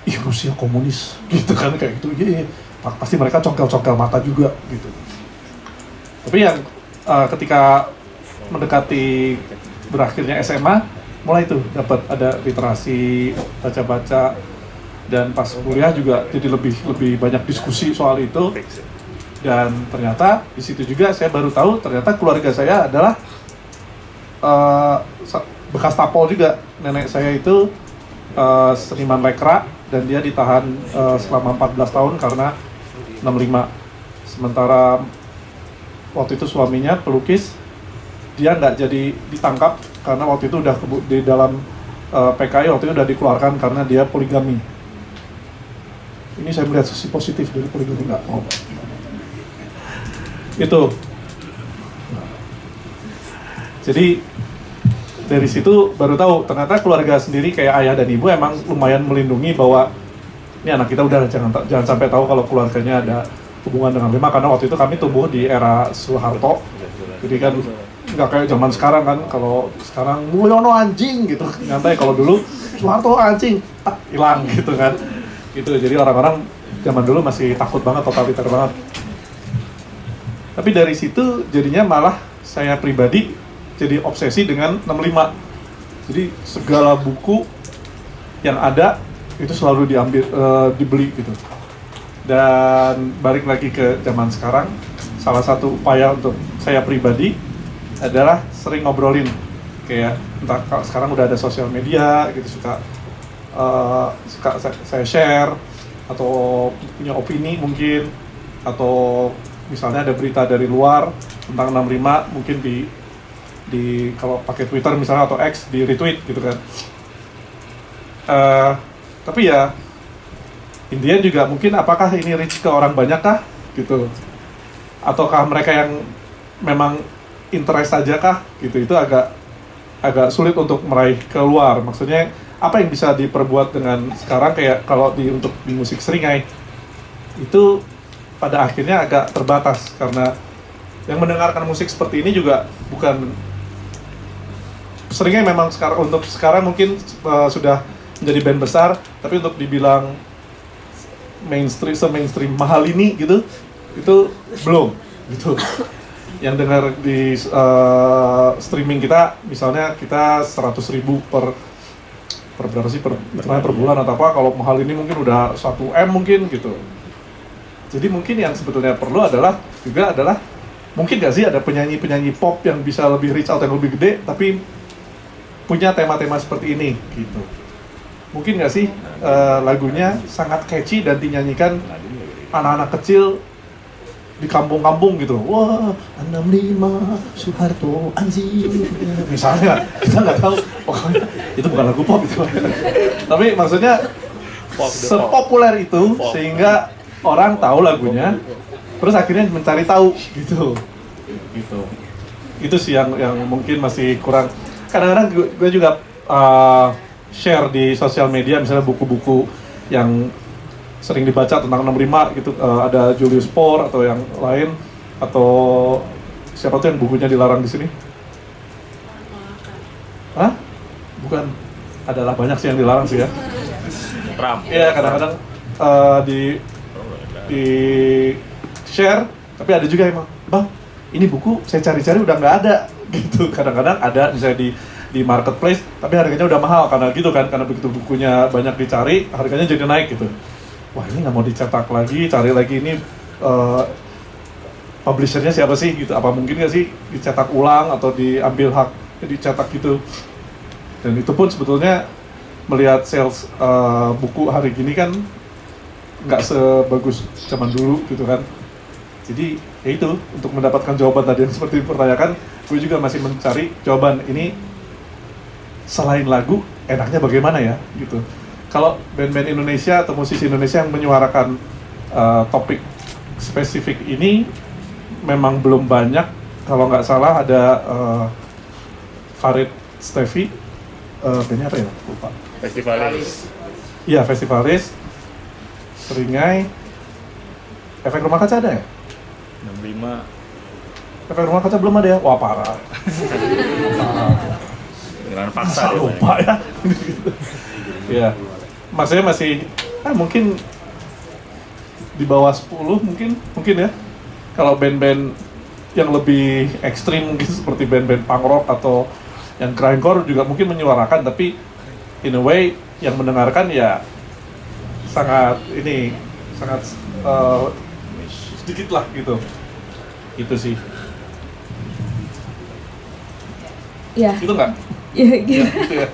Ih, Rusia komunis gitu kan, kayak gitu. Iya, pasti mereka congkel-congkel mata juga gitu. Tapi yang ketika mendekati berakhirnya SMA, mulai tuh dapat ada literasi, baca-baca, dan pas kuliah juga jadi lebih banyak diskusi soal itu. Dan ternyata di situ juga saya baru tahu ternyata keluarga saya adalah bekas tapol juga. Nenek saya itu seniman lekra, dan dia ditahan selama 14 tahun karena 65. Sementara waktu itu suaminya pelukis, dia nggak jadi ditangkap karena waktu itu udah di dalam PKI waktu itu udah dikeluarkan karena dia poligami. Ini saya melihat sisi positif dari poligami, nggak mau. Itu. Jadi dari situ baru tahu ternyata keluarga sendiri kayak ayah dan ibu emang lumayan melindungi bahwa ini anak kita udah jangan sampai tahu kalau keluarganya ada hubungan dengan 65, karena waktu itu kami tumbuh di era Soeharto. Jadi kan nggak kayak zaman sekarang kan, kalau sekarang Mulyono anjing gitu nyantai, kalau dulu Soeharto anjing hilang gitu kan. Gitu. Jadi orang-orang zaman dulu masih takut banget, totaliter banget. Tapi dari situ jadinya malah saya pribadi jadi obsesi dengan 65. Jadi segala buku yang ada itu selalu dibeli gitu. Dan balik lagi ke zaman sekarang, salah satu upaya untuk saya pribadi adalah sering ngobrolin. Kayak entah sekarang udah ada sosial media gitu, suka saya share atau punya opini mungkin, atau misalnya ada berita dari luar tentang 65 mungkin di kalau pakai Twitter misalnya atau X di retweet gitu kan. Tapi ya intinya juga mungkin apakah ini reach ke orang banyak kah gitu, ataukah mereka yang memang interest saja kah gitu. Itu agak sulit untuk meraih keluar. Maksudnya apa yang bisa diperbuat dengan sekarang, kayak kalau untuk di musik Seringai itu pada akhirnya agak terbatas karena yang mendengarkan musik seperti ini juga bukan seringnya memang untuk sekarang mungkin sudah menjadi band besar, tapi untuk dibilang mainstream mahal ini gitu, itu belum gitu. Yang dengar di streaming kita, misalnya kita 100.000 per berapa sih per bulan atau apa, kalau mahal ini mungkin udah 1 M mungkin gitu. Jadi mungkin yang sebetulnya perlu adalah mungkin gak sih ada penyanyi pop yang bisa lebih reach out, yang lebih gede, tapi punya tema-tema seperti ini gitu. Mungkin nggak sih lagunya sangat catchy dan dinyanyikan anak-anak kecil di kampung-kampung gitu. Wah, 65 Soeharto Anjing. Misalnya, kita nggak tahu. Pokoknya itu bukan lagu pop itu. Tapi maksudnya sepopuler itu sehingga orang tahu lagunya, terus akhirnya mencari tahu gitu. Itu sih yang mungkin masih kurang. Kadang-kadang gue juga share di sosial media misalnya buku-buku yang sering dibaca tentang 65 gitu, ada Julius Poor atau yang lain, atau siapa tuh yang bukunya dilarang di sini? Hah? Bukan, adalah banyak sih yang dilarang sih ya. Iya, kadang-kadang di share, tapi ada juga yang bang, ini buku saya cari-cari udah nggak ada gitu. Kadang-kadang ada misalnya di marketplace, tapi harganya udah mahal karena gitu kan, karena begitu bukunya banyak dicari, harganya jadi naik gitu. Wah, ini nggak mau dicetak lagi, cari lagi ini publishernya siapa sih gitu, apa mungkin nggak sih dicetak ulang atau diambil hak dicetak gitu. Dan itu pun sebetulnya melihat sales buku hari gini kan nggak sebagus zaman dulu gitu kan. Jadi ya itu, untuk mendapatkan jawaban tadi yang seperti dipertanyakan, gue juga masih mencari jawaban ini. Selain lagu, enaknya bagaimana ya gitu. Kalau band-band Indonesia atau musisi Indonesia yang menyuarakan topik spesifik ini memang belum banyak. Kalau nggak salah ada Farid Steffi, bandnya apa ya? Lupa. Festivalis. Iya, Festivalis, Seringai, Efek Rumah Kaca ada ya? 65. Efek Rumah Kaca belum ada ya? Wah, parah. Dengan fakta dia lupa ya. Ya, maksudnya masih mungkin di bawah 10 mungkin ya. Kalau band-band yang lebih ekstrim mungkin seperti band-band punk rock atau yang grindcore juga mungkin menyuarakan, tapi in a way yang mendengarkan ya sangat sedikit lah gitu. Itu sih. Ya. Itu enggak? Ya, gitu. Ya, gitu ya.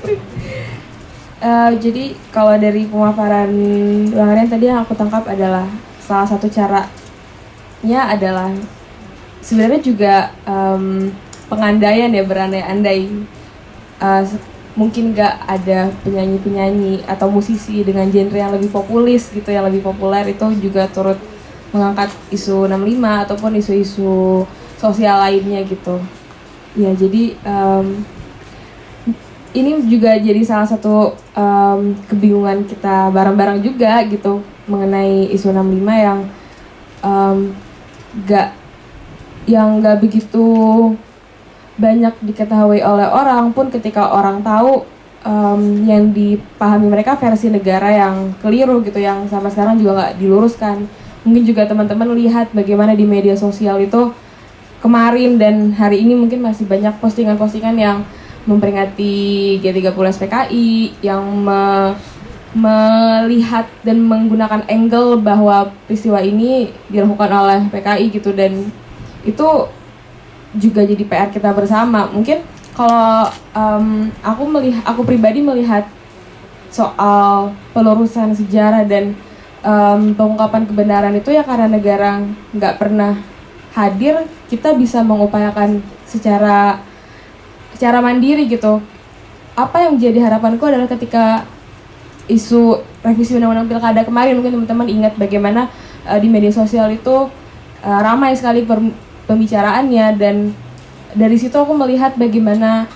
Jadi kalau dari pemaparan Bang Aryan tadi yang aku tangkap adalah salah satu caranya adalah sebenarnya juga pengandaian ya, berandai-andai. Mungkin nggak ada penyanyi-penyanyi atau musisi dengan genre yang lebih populis gitu, yang lebih populer, itu juga turut mengangkat isu 65 ataupun isu-isu sosial lainnya gitu. Ya, jadi ini juga jadi salah satu kebingungan kita bareng-bareng juga gitu mengenai isu 65 yang nggak begitu banyak diketahui oleh orang, pun ketika orang tahu yang dipahami mereka versi negara yang keliru gitu, yang sampai sekarang juga nggak diluruskan. Mungkin juga teman-teman lihat bagaimana di media sosial itu kemarin dan hari ini mungkin masih banyak postingan-postingan yang memperingati G30 SPKI, yang melihat dan menggunakan angle bahwa peristiwa ini dilakukan oleh PKI gitu, dan itu juga jadi PR kita bersama. Mungkin kalau aku pribadi melihat soal pelurusan sejarah dan pengungkapan kebenaran itu ya karena negara nggak pernah hadir, kita bisa mengupayakan secara mandiri gitu. Apa yang menjadi harapanku adalah ketika isu revisi undang-undang pilkada kemarin, mungkin teman-teman ingat bagaimana di media sosial itu ramai sekali pembicaraannya, dan dari situ aku melihat bagaimana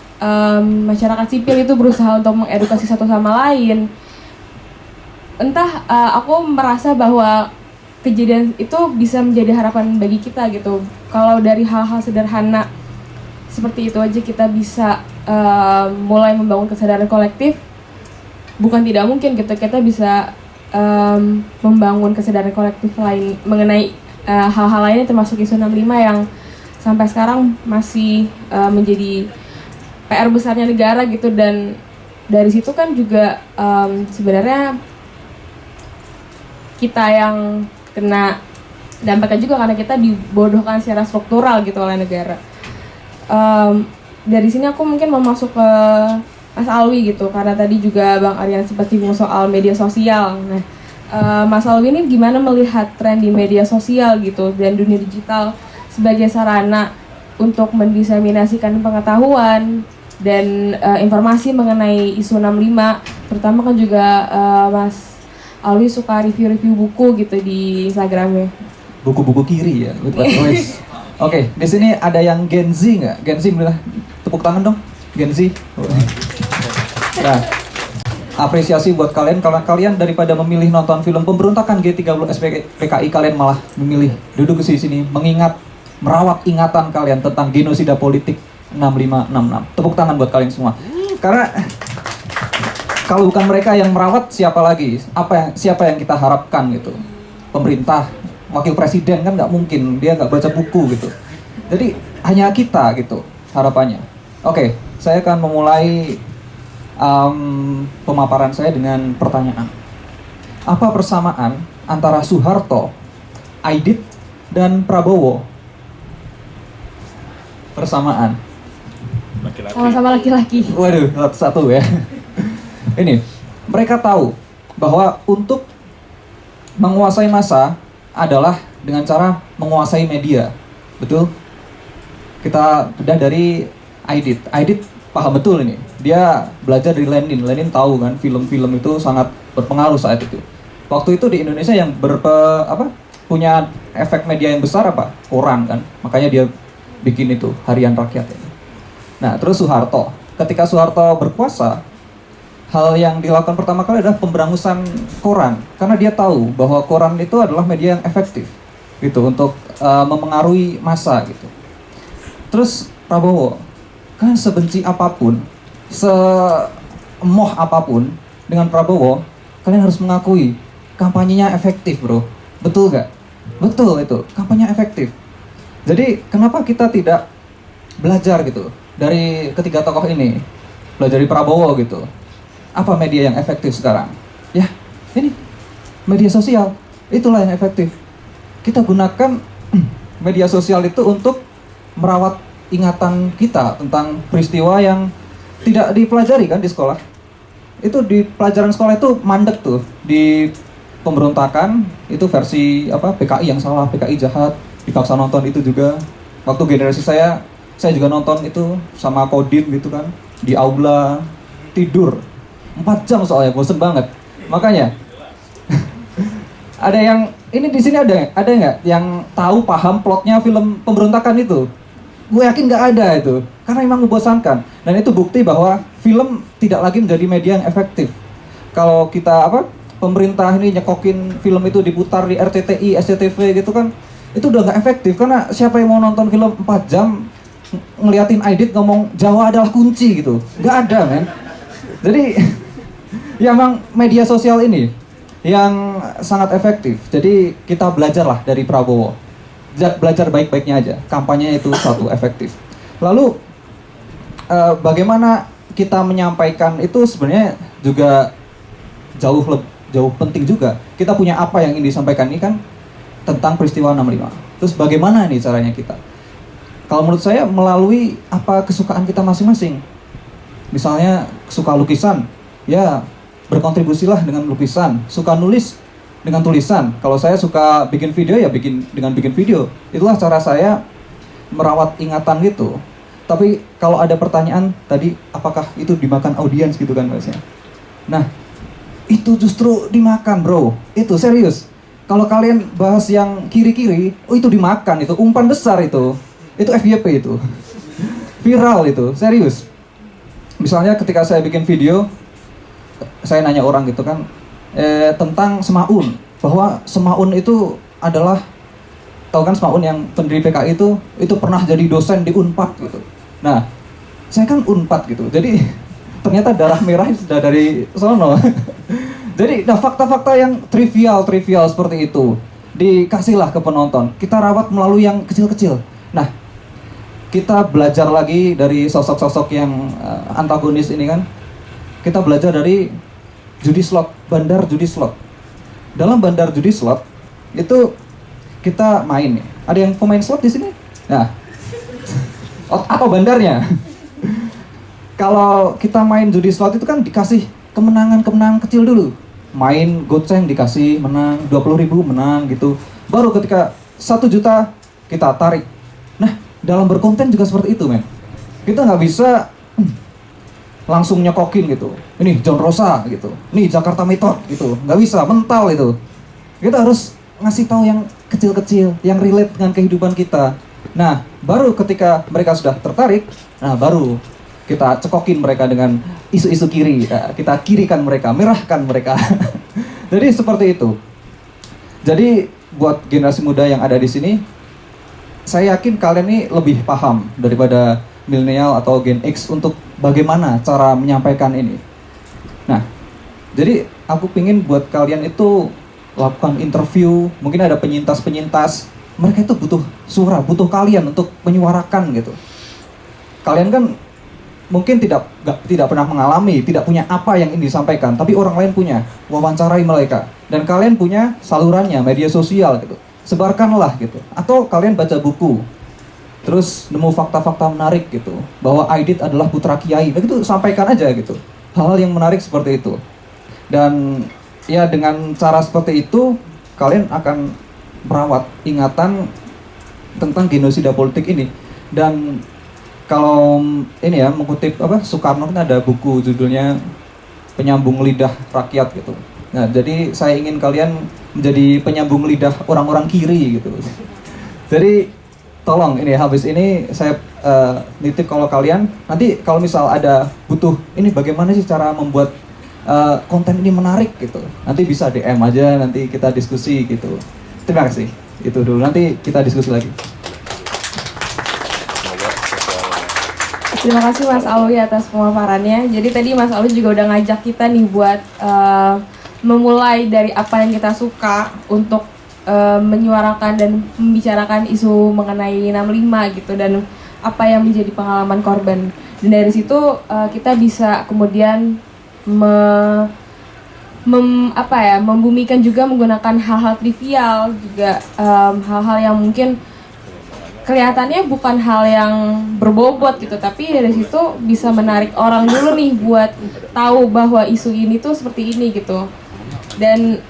masyarakat sipil itu berusaha untuk mengedukasi satu sama lain. Entah aku merasa bahwa kejadian itu bisa menjadi harapan bagi kita gitu. Kalau dari hal-hal sederhana seperti itu aja kita bisa mulai membangun kesadaran kolektif, bukan tidak mungkin gitu kita bisa membangun kesadaran kolektif lain mengenai hal-hal lainnya termasuk isu 65 yang sampai sekarang masih menjadi PR besarnya negara gitu. Dan dari situ kan juga sebenarnya kita yang kena dampaknya juga karena kita dibodohkan secara struktural gitu oleh negara. Dari sini aku mungkin mau masuk ke Mas Alwi gitu, karena tadi juga Bang Aryan sempat singgung soal media sosial. Nah, Mas Alwi ini gimana melihat tren di media sosial gitu dan dunia digital sebagai sarana untuk mendiseminasikan pengetahuan dan informasi mengenai isu 65, terutama kan juga Mas Alwi suka review-review buku gitu di Instagramnya. Buku-buku kiri ya. Oke, di sini ada yang Gen Z nggak? Gen Z boleh tepuk tangan dong. Gen Z. Nah, apresiasi buat kalian karena kalian daripada memilih nonton film pemberontakan G30 PKI, kalian malah memilih duduk di sini mengingat, merawat ingatan kalian tentang genosida politik 6566. Tepuk tangan buat kalian semua. Karena kalau bukan mereka yang merawat, siapa lagi? Siapa yang kita harapkan gitu? Pemerintah, wakil presiden kan nggak mungkin, dia nggak baca buku gitu. Jadi hanya kita gitu harapannya. Oke, saya akan memulai pemaparan saya dengan pertanyaan. Apa persamaan antara Soeharto, Aidit, dan Prabowo? Persamaan. Laki-laki. Sama-sama laki-laki. Waduh, satu ya. Ini, mereka tahu bahwa untuk menguasai massa adalah dengan cara menguasai media. Betul? Kita bedah dari Aidit. Aidit paham betul ini. Dia belajar dari Lenin. Lenin tahu kan film-film itu sangat berpengaruh saat itu. Waktu itu di Indonesia yang punya efek media yang besar apa? Koran kan. Makanya dia bikin itu Harian Rakyat. Nah, terus Soeharto. Ketika Soeharto berkuasa, hal yang dilakukan pertama kali adalah pemberangusan koran, karena dia tahu bahwa koran itu adalah media yang efektif gitu untuk memengaruhi massa gitu. Terus Prabowo, kalian sebenci apapun, semoh apapun dengan Prabowo, kalian harus mengakui kampanyenya efektif, bro. Betul gak? Betul itu, kampanye efektif. Jadi kenapa kita tidak belajar gitu dari ketiga tokoh ini, belajar dari Prabowo gitu? Apa media yang efektif sekarang? Ya, ini media sosial. Itulah yang efektif. Kita gunakan media sosial itu untuk merawat ingatan kita tentang peristiwa yang tidak dipelajari kan di sekolah. Itu di pelajaran sekolah itu mandek tuh. Di pemberontakan itu versi PKI yang salah, PKI jahat, dipaksa nonton itu juga. Waktu generasi saya juga nonton itu sama Kodim gitu kan, di aula, tidur 4 jam soalnya, bosen banget. Makanya ada yang ini di sini ada nggak yang tahu paham plotnya film pemberontakan itu? Gue yakin nggak ada itu, karena emang membosankan. Dan itu bukti bahwa film tidak lagi menjadi media yang efektif. Kalau kita pemerintah ini nyekokin film itu diputar di RCTI, SCTV gitu kan, itu udah nggak efektif. Karena siapa yang mau nonton film 4 jam ngeliatin Aidit ngomong Jawa adalah kunci gitu? Nggak ada, men. Jadi ya emang media sosial ini yang sangat efektif. Jadi kita belajarlah dari Prabowo. Belajar baik-baiknya aja. Kampanye itu satu efektif. Lalu bagaimana kita menyampaikan itu sebenarnya juga jauh penting juga. Kita punya apa yang ingin disampaikan ini kan tentang peristiwa 65. Terus bagaimana nih caranya kita? Kalau menurut saya melalui apa kesukaan kita masing-masing. Misalnya suka lukisan, ya berkontribusilah dengan lukisan. Suka nulis dengan tulisan. Kalau saya suka bikin video, ya bikin video. Itulah cara saya merawat ingatan gitu. Tapi kalau ada pertanyaan tadi, apakah itu dimakan audiens gitu kan Mas ya? Nah, itu justru dimakan, bro. Itu serius. Kalau kalian bahas yang kiri-kiri, itu dimakan, itu umpan besar itu. Itu FYP itu. Viral itu, serius. Misalnya ketika saya bikin video, saya nanya orang gitu kan, tentang Semaun, bahwa Semaun itu adalah, tahu kan Smaun yang pendiri PKI itu pernah jadi dosen di Unpad gitu. Nah, saya kan Unpad gitu, jadi ternyata darah merah sudah dari sono. Jadi, nah fakta-fakta yang trivial seperti itu dikasihlah ke penonton. Kita rawat melalui yang kecil-kecil. Nah, kita belajar lagi dari sosok-sosok yang antagonis ini kan. Kita belajar dari judi slot, bandar judi slot. Dalam bandar judi slot itu kita main nih. Ada yang pemain slot di sini? Nah, atau bandarnya. Kalau kita main judi slot itu kan dikasih kemenangan kecil dulu. Main goceng dikasih menang 20.000 menang gitu. Baru ketika 1 juta kita tarik. Nah, dalam berkonten juga seperti itu, men. Kita nggak bisa langsung nyekokin gitu. Ini John Rosa gitu. Ini Jakarta Method gitu. Nggak bisa, mental itu. Kita harus ngasih tahu yang kecil-kecil, yang relate dengan kehidupan kita. Nah, baru ketika mereka sudah tertarik, nah baru kita cekokin mereka dengan isu-isu kiri. Nah, kita kirikan mereka, merahkan mereka. Jadi seperti itu. Jadi buat generasi muda yang ada di sini, saya yakin kalian ini lebih paham daripada milenial atau Gen X untuk bagaimana cara menyampaikan ini. Nah, jadi aku pingin buat kalian itu lakukan interview, mungkin ada penyintas-penyintas, mereka itu butuh suara, butuh kalian untuk menyuarakan gitu. Kalian kan mungkin tidak pernah mengalami, tidak punya apa yang ingin disampaikan, tapi orang lain punya, wawancarai mereka. Dan kalian punya salurannya, media sosial gitu. Sebarkanlah gitu. Atau kalian baca buku, terus nemu fakta-fakta menarik gitu, bahwa Aidit adalah putra kiai, begitu sampaikan aja gitu. Hal-hal yang menarik seperti itu. Dan ya dengan cara seperti itu, kalian akan merawat ingatan tentang genosida politik ini. Dan kalau ini ya, mengutip Soekarno kan ada buku judulnya Penyambung Lidah Rakyat gitu. Nah, jadi saya ingin kalian menjadi penyambung lidah orang-orang kiri gitu. Jadi tolong ini habis ini saya nitip kalau kalian nanti kalau misal ada butuh ini bagaimana sih cara membuat konten ini menarik gitu. Nanti bisa DM aja, nanti kita diskusi gitu. Terima kasih. Itu dulu, nanti kita diskusi lagi. Terima kasih Mas Alwi atas pemaparannya. Jadi tadi Mas Alwi juga udah ngajak kita nih buat memulai dari apa yang kita suka untuk menyuarakan dan membicarakan isu mengenai 65 gitu dan apa yang menjadi pengalaman korban. Dan dari situ kita bisa kemudian membumikan juga menggunakan hal-hal trivial juga, hal-hal yang mungkin kelihatannya bukan hal yang berbobot gitu, tapi dari situ bisa menarik orang dulu nih buat tahu bahwa isu ini tuh seperti ini gitu. Dan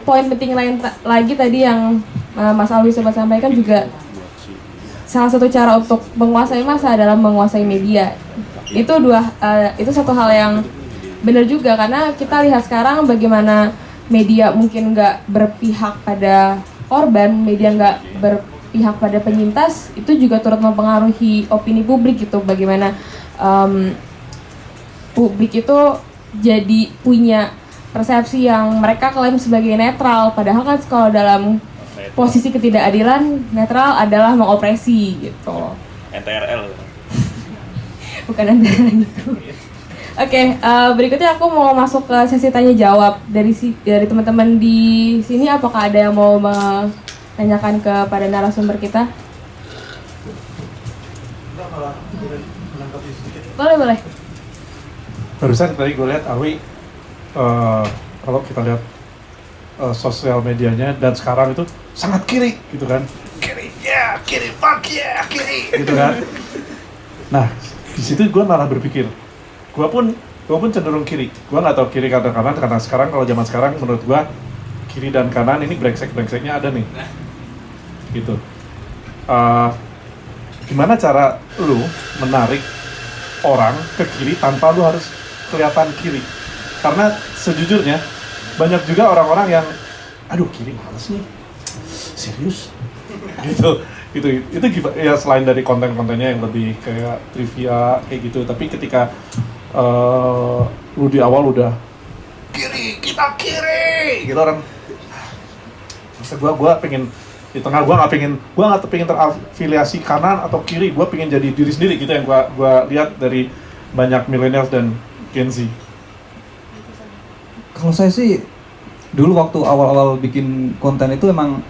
poin penting lain lagi tadi yang Mas Alwi sempat sampaikan juga, salah satu cara untuk menguasai massa adalah menguasai media. Itu satu hal yang benar juga, karena kita lihat sekarang bagaimana media mungkin nggak berpihak pada korban, media nggak berpihak pada penyintas, itu juga turut mempengaruhi opini publik gitu. Bagaimana publik itu jadi punya persepsi yang mereka klaim sebagai netral, padahal kan kalau dalam posisi ketidakadilan, netral adalah mengopresi gitu. NTRL. Bukan NTRL gitu. Oke, berikutnya aku mau masuk ke sesi tanya jawab dari teman-teman di sini. Apakah ada yang mau menanyakan kepada narasumber kita? Boleh. Barusan tadi gue lihat Alwi, kalau kita lihat sosial medianya dan sekarang itu sangat kiri gitu kan, kiri fuck yeah, kiri gitu kan. Nah di situ gue malah berpikir, gue pun cenderung kiri. Gue nggak tahu kiri atau kanan, karena sekarang kalau zaman sekarang menurut gue kiri dan kanan ini brengsek-brengseknya ada nih gitu. Gimana cara lu menarik orang ke kiri tanpa lu harus kelihatan kiri? Karena sejujurnya banyak juga orang-orang yang aduh kiri males nih, serius gitu. Itu ya selain dari konten-kontennya yang lebih kayak trivia kayak gitu, tapi ketika lu di awal udah kiri, kita kiri gitu, orang Gua pengen di tengah, gua nggak pengen terafiliasi kanan atau kiri, gua pengen jadi diri sendiri gitu yang gua lihat dari banyak millennials dan Gen Z. Kalau saya sih dulu waktu awal-awal bikin konten itu emang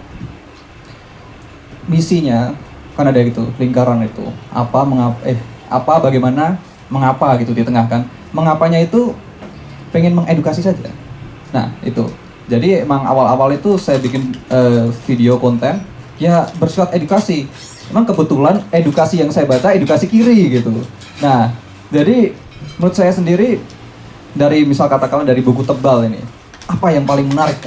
misinya kan ada gitu, lingkaran itu apa, bagaimana, mengapa gitu di tengah kan. Mengapanya itu pengen mengedukasi saja. Nah itu, jadi emang awal-awal itu saya bikin video konten ya bersifat edukasi. Emang kebetulan edukasi yang saya baca edukasi kiri gitu. Nah jadi menurut saya sendiri, dari misal katakanlah dari buku tebal ini, apa yang paling menarik,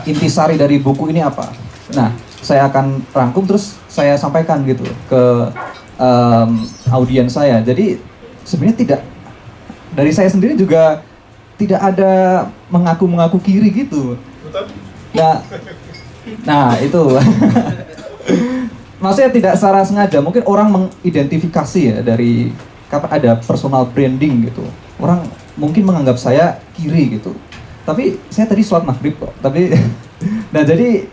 intisari dari buku ini apa? Nah, saya akan rangkum terus saya sampaikan gitu ke audiens saya. Jadi sebenarnya tidak, dari saya sendiri juga tidak ada mengaku kiri gitu. Nah itu maksudnya tidak secara sengaja. Mungkin orang mengidentifikasi ya dari ada personal branding gitu. Orang mungkin menganggap saya kiri gitu. Tapi saya tadi sholat maghrib kok. Tapi nah jadi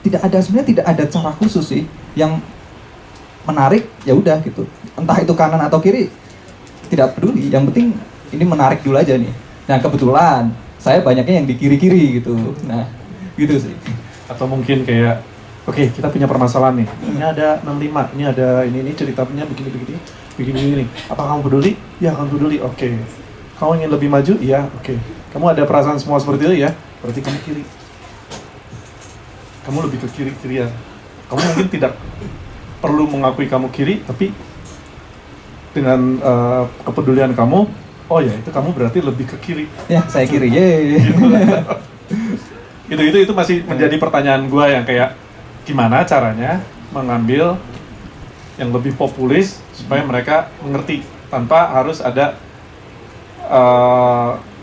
sebenarnya tidak ada cara khusus sih yang menarik, ya udah gitu. Entah itu kanan atau kiri tidak peduli. Yang penting ini menarik dulu aja nih. Nah kebetulan saya banyaknya yang di kiri-kiri gitu. Nah gitu sih. Atau mungkin kayak, oke, kita punya permasalahan nih. Ini ada 65, ini ada ini ceritanya begini. Apa kamu peduli? Ya, kamu peduli. Oke. Kamu ingin lebih maju? Iya, oke. Kamu ada perasaan semua seperti itu ya? Berarti kamu kiri. Kamu lebih ke kiri-kirian. Kamu mungkin tidak perlu mengakui kamu kiri, tapi dengan kepedulian kamu, oh ya itu kamu berarti lebih ke kiri. Ya, saya kiri. Yeay. Itu masih menjadi pertanyaan gue yang kayak gimana caranya mengambil yang lebih populis supaya mereka mengerti tanpa harus ada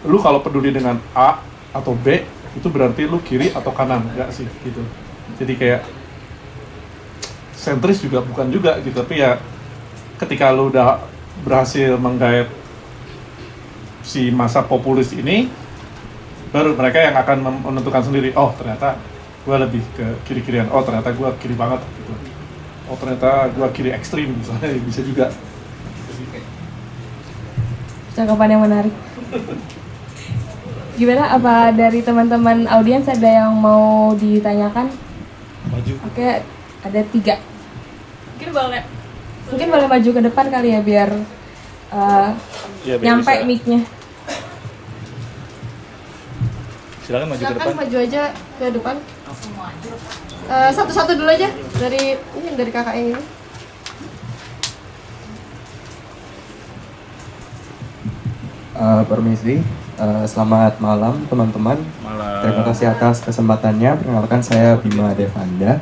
lu kalau peduli dengan A atau B itu berarti lu kiri atau kanan, enggak sih gitu. Jadi kayak sentris juga bukan juga gitu, tapi ya ketika lu udah berhasil menggait si masa populis ini, baru mereka yang akan menentukan sendiri, oh ternyata gue lebih ke kiri-kirian, oh ternyata gue kiri banget gitu, oh ternyata gue kiri ekstrim misalnya, bisa juga. Cakapan yang menarik. Gimana, apa dari teman-teman audiens ada yang mau ditanyakan? Maju. Oke, ada 3. Mungkin boleh maju ke depan kali ya biar Ya, biar nyampe bisa. mic-nya. Silakan maju ke Silakan depan. maju aja ke depan. Satu-satu dulu aja dari kakak yang ini. Permisi, selamat malam teman-teman. Malah Terima kasih atas kesempatannya. Perkenalkan saya Bima Devanda.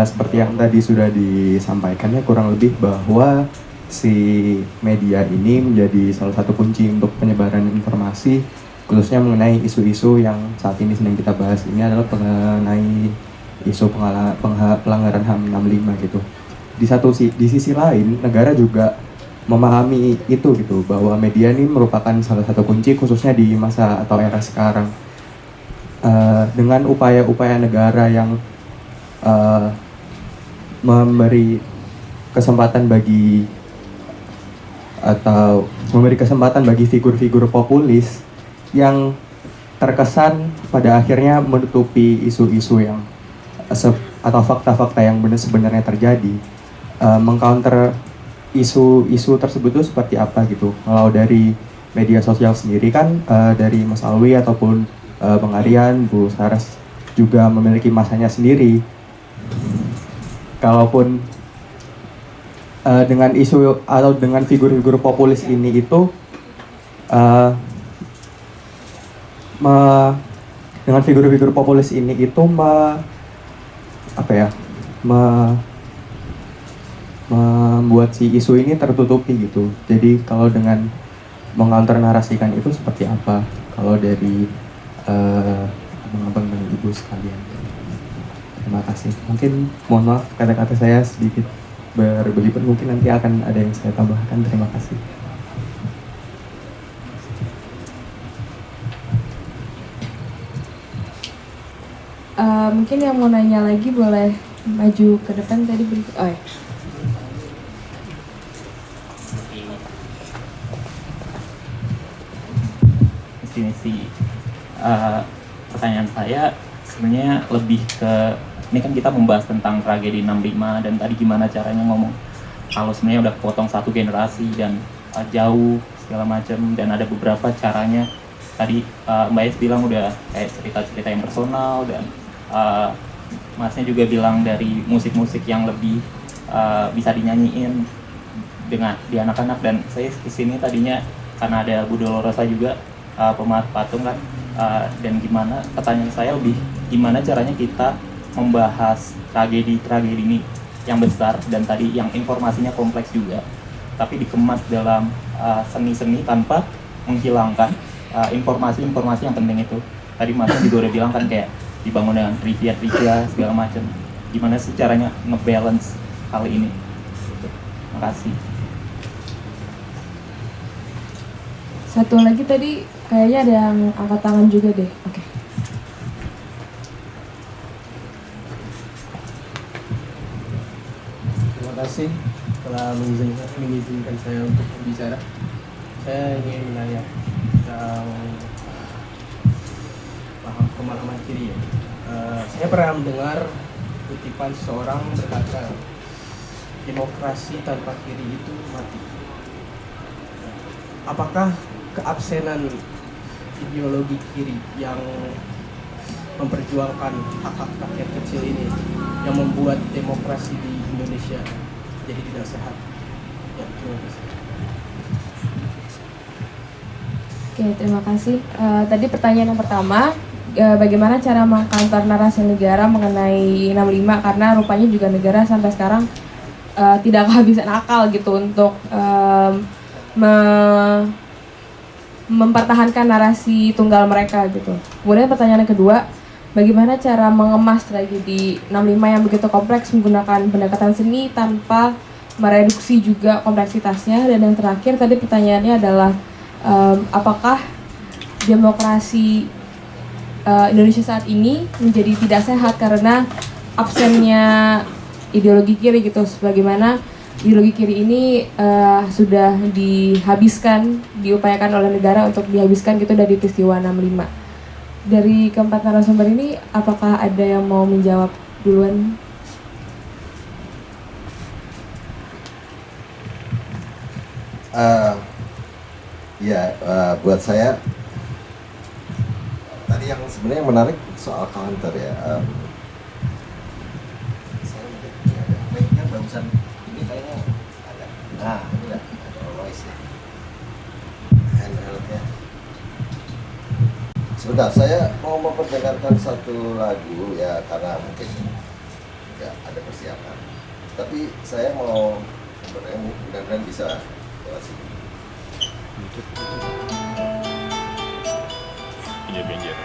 Seperti yang tadi sudah disampaikannya kurang lebih bahwa si media ini menjadi salah satu kunci untuk penyebaran informasi, khususnya mengenai isu-isu yang saat ini sedang kita bahas. Ini adalah mengenai isu pelanggaran HAM 65 gitu. Di sisi lain, negara juga memahami itu gitu, bahwa media ini merupakan salah satu kunci khususnya di masa atau era sekarang. Dengan upaya-upaya negara yang memberi kesempatan bagi figur-figur populis yang terkesan pada akhirnya menutupi isu-isu yang atau fakta-fakta yang sebenarnya terjadi, mengcounter isu-isu tersebut itu seperti apa gitu. Kalau dari media sosial sendiri kan dari Mas Alwi ataupun Bang Aryan, Bu Saras juga memiliki masanya sendiri. Kalaupun dengan isu atau dengan figur-figur populis ini itu dengan figur-figur populis ini itu membuat si isu ini tertutupi gitu. Jadi kalau dengan mengantar narasikan itu seperti apa kalau dari abang-abang dan ibu sekalian. Terima kasih. Mungkin mohon maaf kata-kata saya sedikit berbelibet, mungkin nanti akan ada yang saya tambahkan. Terima kasih. Mungkin yang mau nanya lagi boleh maju ke depan tadi berikut. Oh ya. Misi pertanyaan saya sebenarnya lebih ke, ini kan kita membahas tentang tragedi 65 dan tadi gimana caranya ngomong kalau sebenarnya udah potong satu generasi dan jauh segala macam, dan ada beberapa caranya tadi Mbak Es bilang udah kayak cerita-cerita yang personal, dan Masnya juga bilang dari musik-musik yang lebih bisa dinyanyiin dengan di anak-anak. Dan saya kesini tadinya karena ada Bu Dolorosa juga pemahat patung kan, dan gimana, pertanyaan saya lebih gimana caranya kita membahas tragedi-tragedi ini yang besar dan tadi yang informasinya kompleks juga, tapi dikemas dalam seni-seni tanpa menghilangkan informasi-informasi yang penting itu. Tadi Mas juga udah bilang kan kayak dibangun dengan trivia segala macam. Gimana sih caranya ngebalance hal ini? Makasih. Satu lagi tadi kayaknya ada yang angkat tangan juga deh. Oke. Terima kasih telah mengizinkan saya untuk berbicara. Saya ingin menanya tentang paham pemahaman kiri ya. Saya pernah mendengar kutipan seorang berkata, demokrasi tanpa kiri itu mati. Apakah keabsenan ideologi kiri yang memperjuangkan hak-hak rakyat kecil ini yang membuat demokrasi di Indonesia jadi tidak sehat? Ya, terima kasih. Oke, terima kasih. Tadi pertanyaan yang pertama, bagaimana cara mengkantor narasi negara mengenai 65, karena rupanya juga negara sampai sekarang tidak kehabisan akal gitu untuk mempertahankan narasi tunggal mereka gitu. Kemudian pertanyaan yang kedua, bagaimana cara mengemas tragedi 65 yang begitu kompleks menggunakan pendekatan seni tanpa mereduksi juga kompleksitasnya. Dan yang terakhir tadi pertanyaannya adalah apakah demokrasi Indonesia saat ini menjadi tidak sehat karena absennya ideologi kiri gitu, sebagaimana ideologi kiri ini sudah diupayakan oleh negara untuk dihabiskan gitu dari peristiwa 65. Dari keempat narasumber ini, apakah ada yang mau menjawab duluan? Buat saya tadi yang sebenarnya menarik soal counter ya. Saya mungkin mic-nya barusan ini kayaknya ada. Nah, ini ada noise ya. Handheld-nya. Sebentar, saya mau memperdengarkan satu lagu ya, karena mungkin nggak ada persiapan. Tapi saya mau mudah-mudahan bisa lewat sini. Pinggir-pinggir.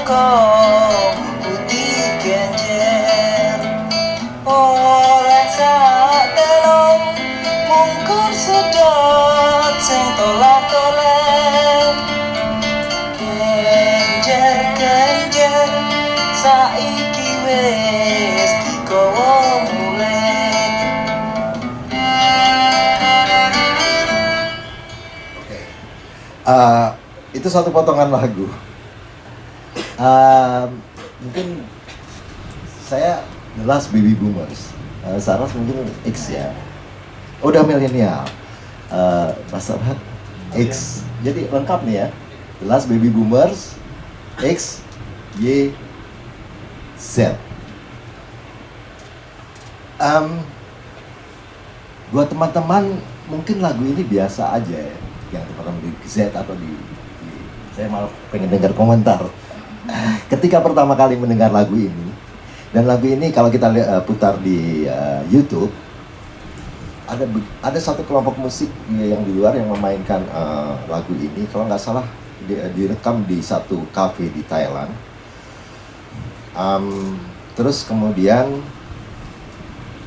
kau putih genjer oleh saat dalam mungkur sedot sing tolak-tolak genjer saiki wis digawa mulai. Itu satu potongan lagu. Mungkin saya the last baby boomers. Saras mungkin X ya. Udah milenial. Masalah X. Jadi lengkap nih ya. The last baby boomers, X, Y, Z. Buat teman-teman mungkin lagu ini biasa aja ya, yang teman-teman di Z atau saya malah pengen dengar komentar. Ketika pertama kali mendengar lagu ini, dan lagu ini kalau kita putar di YouTube, ada satu kelompok musik yang di luar yang memainkan lagu ini. Kalau nggak salah direkam di satu cafe di Thailand. Terus kemudian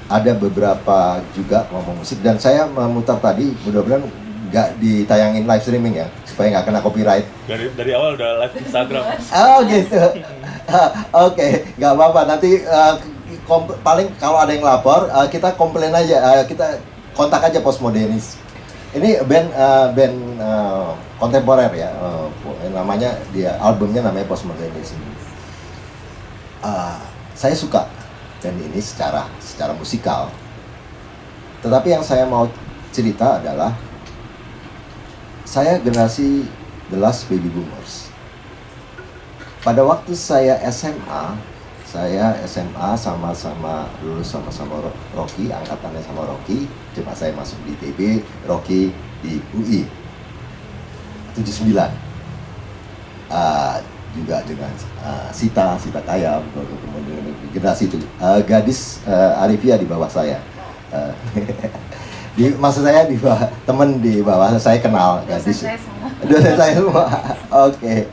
ada beberapa juga kelompok musik, dan saya memutar tadi, mudah-mudahan nggak ditayangin live streaming ya, supaya nggak kena copyright. Dari awal udah live Instagram. Oh gitu. Oke, nggak apa-apa. Nanti paling kalau ada yang lapor, kita komplain aja, kita kontak aja Postmodernis. Ini band kontemporer ya, namanya albumnya namanya Postmodernis. Saya suka dan ini secara musikal. Tetapi yang saya mau cerita adalah saya generasi the last baby boomers. Pada waktu saya SMA sama-sama lulus sama-sama Rocky, angkatannya sama Rocky. Cuma saya masuk di ITB, Rocky di UI 79. Juga dengan Sita Kayam, kemudian generasi itu gadis Arifia di bawah saya. Maksud saya di bawah, temen di bawah saya kenal gadis. Dosen saya semua. Oke.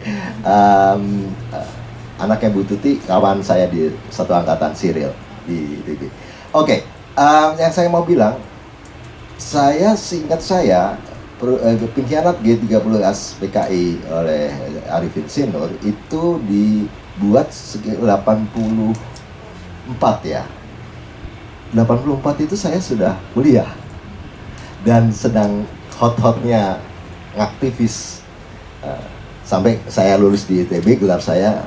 Anaknya Bu Tuti, kawan saya di satu angkatan Cyril di ITB. Oke. Yang saya mau bilang, seingat saya pengkhianat G30S PKI oleh Arifin Sinur itu dibuat sekitar 84 ya. 84 itu saya sudah kuliah dan sedang hot-hotnya ngaktivis, sampai saya lulus di ITB, gelar saya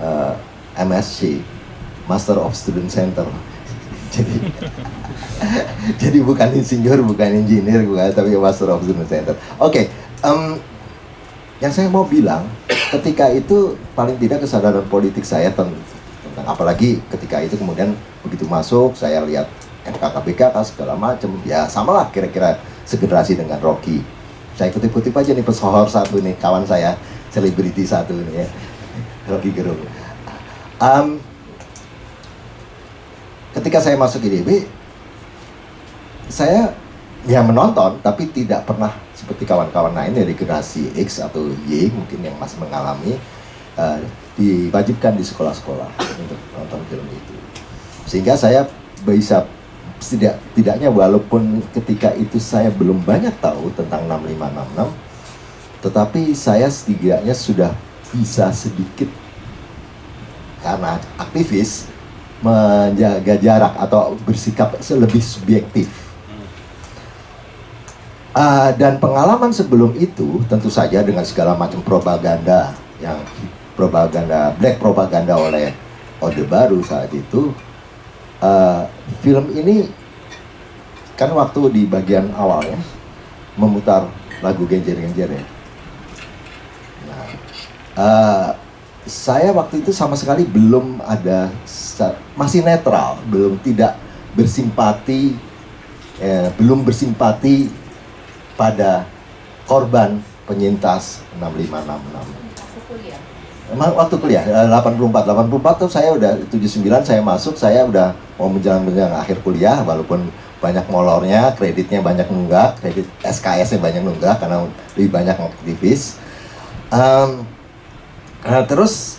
MSc, Master of Student Center. Jadi bukan insinyur, bukan engineer, tapi Master of Student Center. Oke. Yang saya mau bilang, ketika itu paling tidak kesadaran politik saya tentang, apalagi ketika itu kemudian begitu masuk, saya lihat MKKBK segala macam, ya samalah kira-kira segenerasi dengan Rocky. Saya kutip-kutip aja nih pesohor satu nih, kawan saya, selebriti satu nih ya, Rocky Gerung. Ketika saya masuk ITB, saya ya menonton, tapi tidak pernah seperti kawan-kawan lain dari generasi X atau Y mungkin yang masih mengalami, diwajibkan di sekolah-sekolah untuk nonton film itu. Sehingga saya bisa setidaknya walaupun ketika itu saya belum banyak tahu tentang 6566, tetapi saya setidaknya sudah bisa sedikit karena aktivis menjaga jarak atau bersikap lebih subjektif. Dan pengalaman sebelum itu tentu saja dengan segala macam propaganda, yang black propaganda oleh Orde Baru saat itu, film ini kan waktu di bagian awalnya memutar lagu Genjer-Genjer ya. Saya waktu itu sama sekali belum ada, masih netral, tidak bersimpati, belum bersimpati pada korban penyintas 6566. Emang waktu kuliah 84 tuh saya udah 79 saya masuk, saya udah mau menjelang akhir kuliah, walaupun banyak molornya, kreditnya banyak nunggak, kredit SKS-nya banyak nunggak karena lebih banyak aktivis. Terus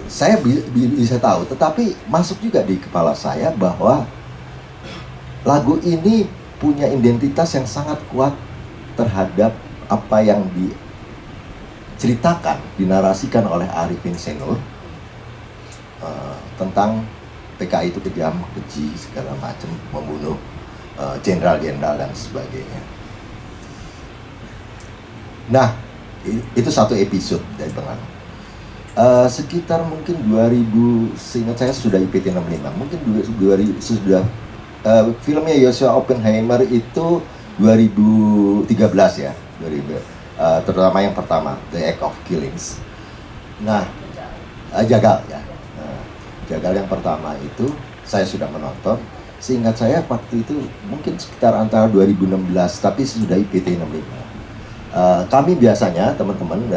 saya bisa tahu, tetapi masuk juga di kepala saya bahwa lagu ini punya identitas yang sangat kuat terhadap apa yang diceritakan, dinarasikan oleh Arifin Senur tentang PKI itu kejam, keji, segala macam, membunuh jenderal-jenderal dan sebagainya. Nah, itu satu episode dari Bengang. Sekitar mungkin 2000, seingat saya sudah IPT 65, mungkin 2000 sudah filmnya Joshua Oppenheimer itu 2013 ya, terutama yang pertama, The Act of Killings. Nah, Jagal ya. Jagal yang pertama itu saya sudah menonton. Seingat saya waktu itu mungkin sekitar antara 2016, tapi sudah IPT 65. Kami biasanya teman-teman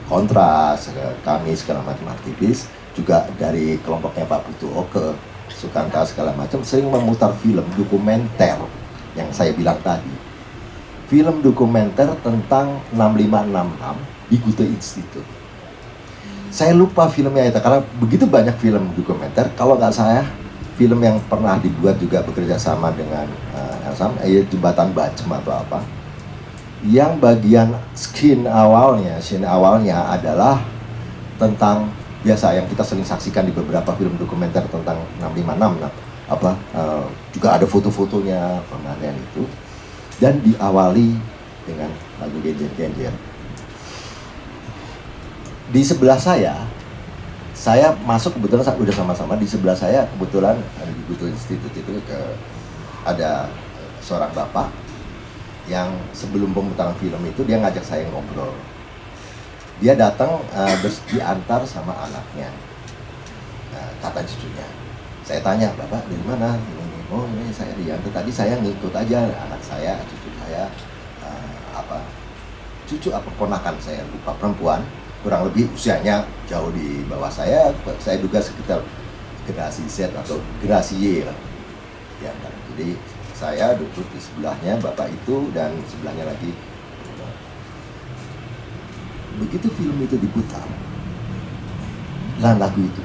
kontras, kami segala macam aktivis juga dari kelompoknya Pak Putu Oke, Sukanta segala macam sering memutar film dokumenter yang saya bilang tadi. Film dokumenter tentang 6566 di Goethe Institute. Saya lupa filmnya itu karena begitu banyak film dokumenter. Kalau nggak saya, film yang pernah dibuat juga bekerja sama dengan Jembatan Bacem atau apa. Yang bagian scene awalnya adalah tentang biasa yang kita sering saksikan di beberapa film dokumenter tentang 656 juga ada foto-fotonya penganiayaan itu, dan diawali dengan lagu Genjer-Genjer. Di sebelah saya masuk kebetulan udah sama-sama di sebelah saya, kebetulan di Goethe Institute itu ada seorang bapak yang sebelum pemutaran film itu dia ngajak saya ngobrol. Dia datang diantar sama anaknya, kata cucunya. Saya tanya, Bapak dari mana? Oh ini saya diantar, tadi saya ngikut aja anak saya, cucu saya, cucu apa ponakan saya lupa, perempuan, kurang lebih usianya jauh di bawah saya duga sekitar generasi Z atau generasi Y lah. Ya, jadi saya duduk di sebelahnya bapak itu dan sebelahnya lagi. Begitu film itu diputar, lagu itu,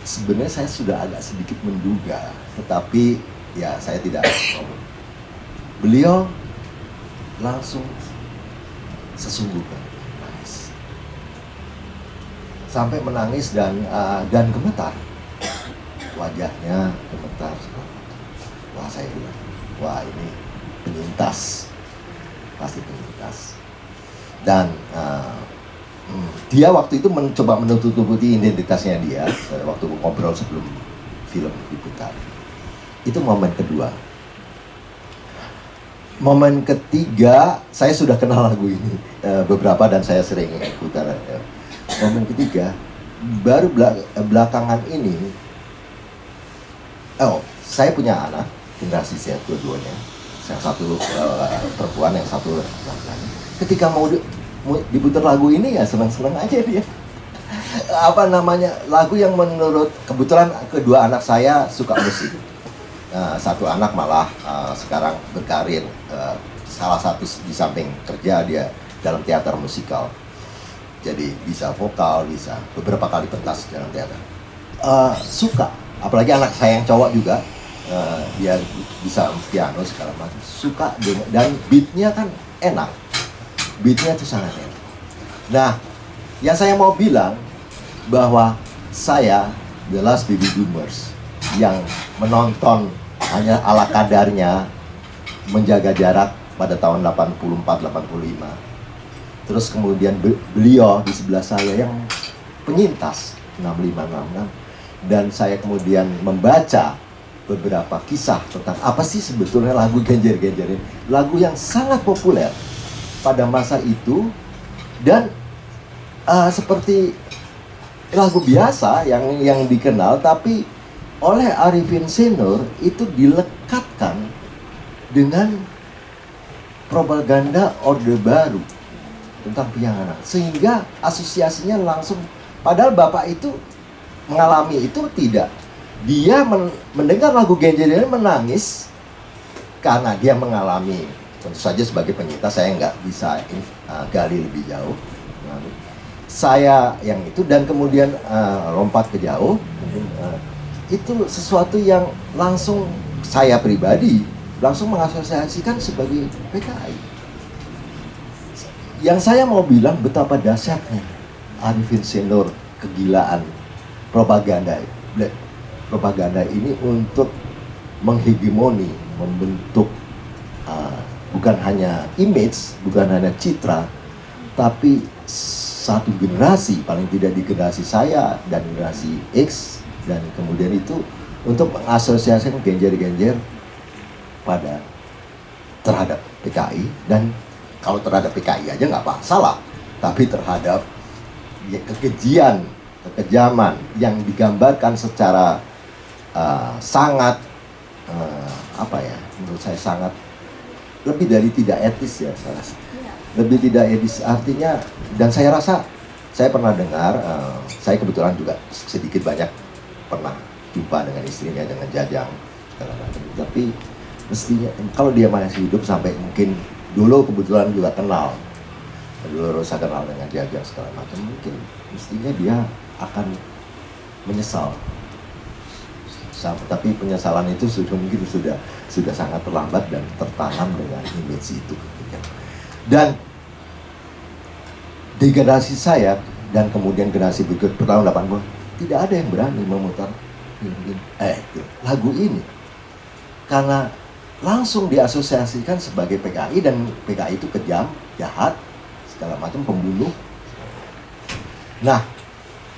sebenarnya saya sudah agak sedikit menduga, tetapi ya saya tidak ngomong. Beliau langsung sesungguhnya menangis, sampai menangis dan gemetar, wajahnya gemetar. Wah, saya bilang, wah ini penyintas, pasti penyintas. Dan dia waktu itu mencoba menutup-tutupi identitasnya dia waktu ngobrol sebelum film diputar. Itu momen kedua. Momen ketiga, saya sudah kenal lagu ini beberapa dan saya sering putar. Momen ketiga, baru belakangan ini, saya punya anak, generasi Z dua-duanya. Yang satu perempuan, yang satu laki-laki. Ketika mau diputar lagu ini ya senang-senang aja dia. Lagu yang menurut kebetulan kedua anak saya suka musik. Satu anak malah sekarang berkarir, salah satu di samping kerja dia dalam teater musikal. Jadi bisa vokal, bisa beberapa kali pentas dalam teater. Suka, apalagi anak saya yang cowok juga. Dia bisa piano segala macam, suka dan beatnya kan enak, beatnya itu sangat enak. Nah, yang saya mau bilang bahwa saya the last baby boomers yang menonton hanya ala kadarnya, menjaga jarak pada tahun 84-85. Terus kemudian beliau di sebelah saya yang penyintas 6566, dan saya kemudian membaca beberapa kisah tentang apa sih sebetulnya lagu Genjer-Genjer ini. Lagu yang sangat populer pada masa itu dan seperti lagu biasa yang dikenal, tapi oleh Arifin Senur itu dilekatkan dengan propaganda Orde Baru tentang Piangan, sehingga asosiasinya langsung, padahal bapak itu mengalami itu tidak. Dia mendengar lagu Genjer ini menangis karena dia mengalami, tentu saja sebagai penyintas saya nggak bisa gali lebih jauh. saya yang itu dan kemudian lompat ke jauh, itu sesuatu yang langsung saya pribadi langsung mengasosiasikan sebagai PKI. Yang saya mau bilang betapa dahsyatnya Arifin Senor kegilaan propaganda ini untuk menghegemoni, membentuk bukan hanya image, bukan hanya citra, tapi satu generasi, paling tidak di generasi saya dan generasi X, dan kemudian itu untuk mengasosiasikan genjer-genjer pada terhadap PKI, dan kalau terhadap PKI aja nggak masalah, tapi terhadap ya, kekejian, kekejaman yang digambarkan secara sangat menurut saya sangat lebih dari tidak etis ya, lebih tidak etis artinya. Dan saya rasa saya pernah dengar, saya kebetulan juga sedikit banyak pernah jumpa dengan istrinya, dengan Jajang segala macam, tapi mestinya kalau dia masih hidup sampai mungkin dulu kebetulan juga kenal, dulu Rosa kenal dengan Jajang segala macam, mungkin mestinya dia akan menyesal. Tapi penyesalan itu mungkin sudah sangat terlambat dan tertanam dengan image itu. Dan di generasi saya dan kemudian generasi berikut tahun 80 tidak ada yang berani memutar lagu ini karena langsung diasosiasikan sebagai PKI, dan PKI itu kejam, jahat, segala macam, pembunuh. Nah,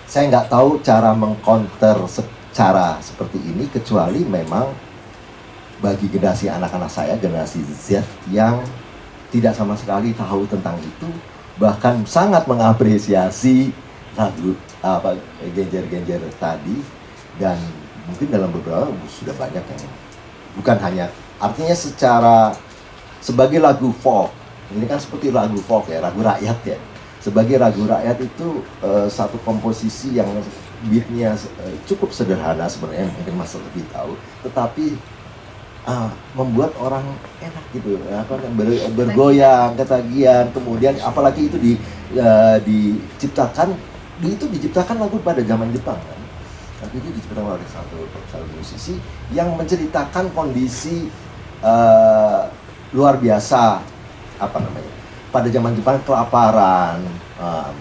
saya nggak tahu cara mengcounter cara seperti ini kecuali memang bagi generasi anak-anak saya, generasi Z yang tidak sama sekali tahu tentang itu, bahkan sangat mengapresiasi lagu genjer-genjer tadi, dan mungkin dalam beberapa sudah banyak yang bukan hanya artinya sebagai lagu folk, ini kan seperti lagu folk ya, lagu rakyat ya. Sebagai lagu rakyat itu satu komposisi yang beatnya cukup sederhana sebenarnya, mungkin Mas lebih tahu, tetapi membuat orang enak gitu, bergoyang, ketagihan, kemudian apalagi itu diciptakan lagu pada zaman Jepang kan. Tapi itu diciptakan oleh satu musisi yang menceritakan kondisi luar biasa pada zaman Jepang, kelaparan,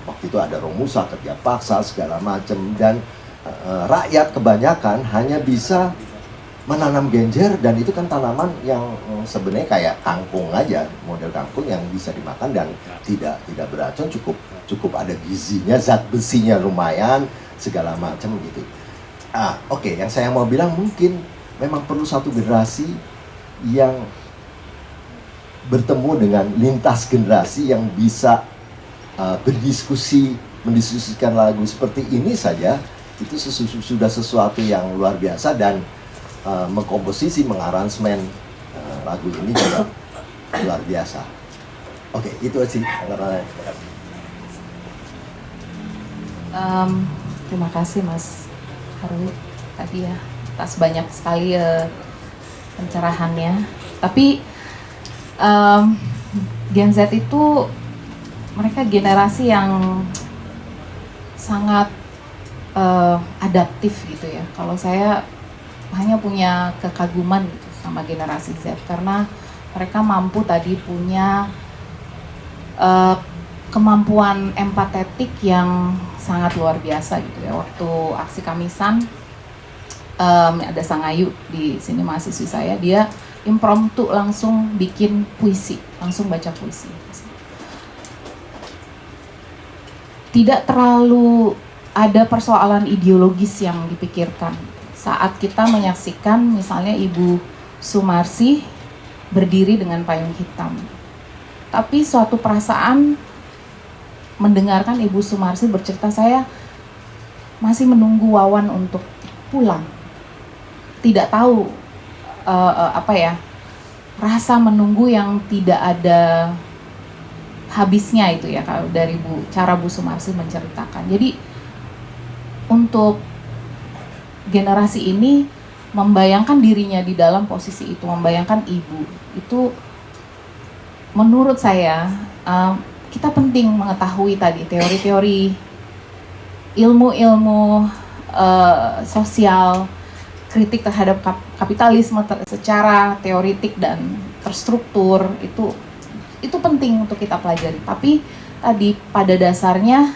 waktu itu ada Romusa, kerja paksa segala macam, dan rakyat kebanyakan hanya bisa menanam genjer, dan itu kan tanaman yang sebenarnya kayak kangkung aja, model kangkung yang bisa dimakan dan tidak beracun, cukup ada gizinya, zat besinya lumayan, segala macam gitu. Oke, yang saya mau bilang mungkin memang perlu satu generasi yang bertemu dengan lintas generasi yang bisa mendiskusikan lagu seperti ini saja, itu sudah sesuatu yang luar biasa, dan mengkomposisi, mengaransemen lagu ini juga luar biasa. Oke, itu sih. Terima kasih Mas Harwi tadi ya atas banyak sekali pencerahannya. Tapi Gen Z itu mereka generasi yang sangat adaptif gitu ya. Kalau saya hanya punya kekaguman gitu sama generasi Z karena mereka mampu tadi punya kemampuan empatetik yang sangat luar biasa gitu ya. Waktu aksi Kamisan ada Sang Ayu di sini, mahasiswi saya, dia impromptu langsung bikin puisi, langsung baca puisi. Tidak terlalu ada persoalan ideologis yang dipikirkan saat kita menyaksikan misalnya Ibu Sumarsi berdiri dengan payung hitam. Tapi suatu perasaan mendengarkan Ibu Sumarsi bercerita, saya masih menunggu Wawan untuk pulang. Tidak tahu rasa menunggu yang tidak ada habisnya itu ya, kalau dari cara Bu Sumarsi menceritakan. Jadi untuk generasi ini membayangkan dirinya di dalam posisi itu, membayangkan ibu itu, menurut saya kita penting mengetahui tadi teori-teori ilmu-ilmu sosial, kritik terhadap kapitalisme secara teoritik dan terstruktur, itu penting untuk kita pelajari. Tapi tadi pada dasarnya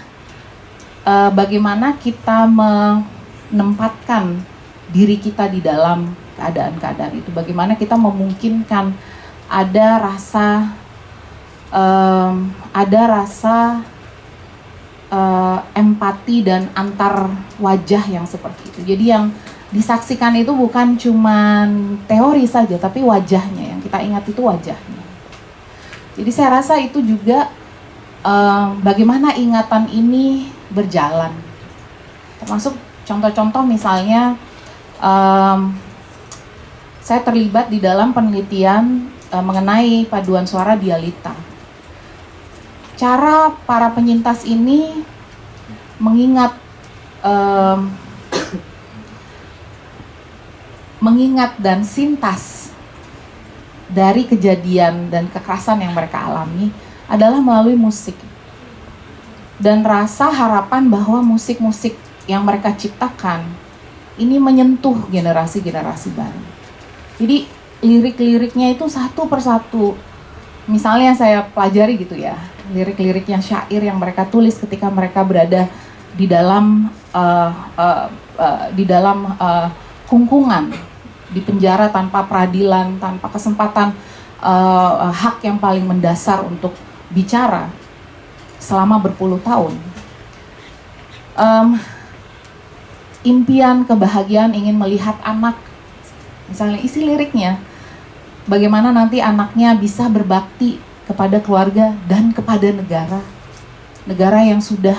bagaimana kita menempatkan diri kita di dalam keadaan-keadaan itu, bagaimana kita memungkinkan ada rasa empati dan antar wajah yang seperti itu. Jadi yang disaksikan itu bukan cuman teori saja, tapi wajahnya, yang kita ingat itu wajahnya. Jadi saya rasa itu juga bagaimana ingatan ini berjalan. Termasuk contoh-contoh misalnya saya terlibat di dalam penelitian mengenai paduan suara dialita. Cara para penyintas ini mengingat dan sintas dari kejadian dan kekerasan yang mereka alami adalah melalui musik. Dan rasa harapan bahwa musik-musik yang mereka ciptakan ini menyentuh generasi-generasi baru. Jadi lirik-liriknya itu satu persatu. Misalnya saya pelajari gitu ya, lirik-liriknya syair yang mereka tulis ketika mereka berada di dalam kungkungan, di penjara tanpa peradilan, tanpa kesempatan hak yang paling mendasar untuk bicara selama berpuluh tahun. Impian, kebahagiaan ingin melihat anak, misalnya isi liriknya, bagaimana nanti anaknya bisa berbakti kepada keluarga dan kepada negara. Negara yang sudah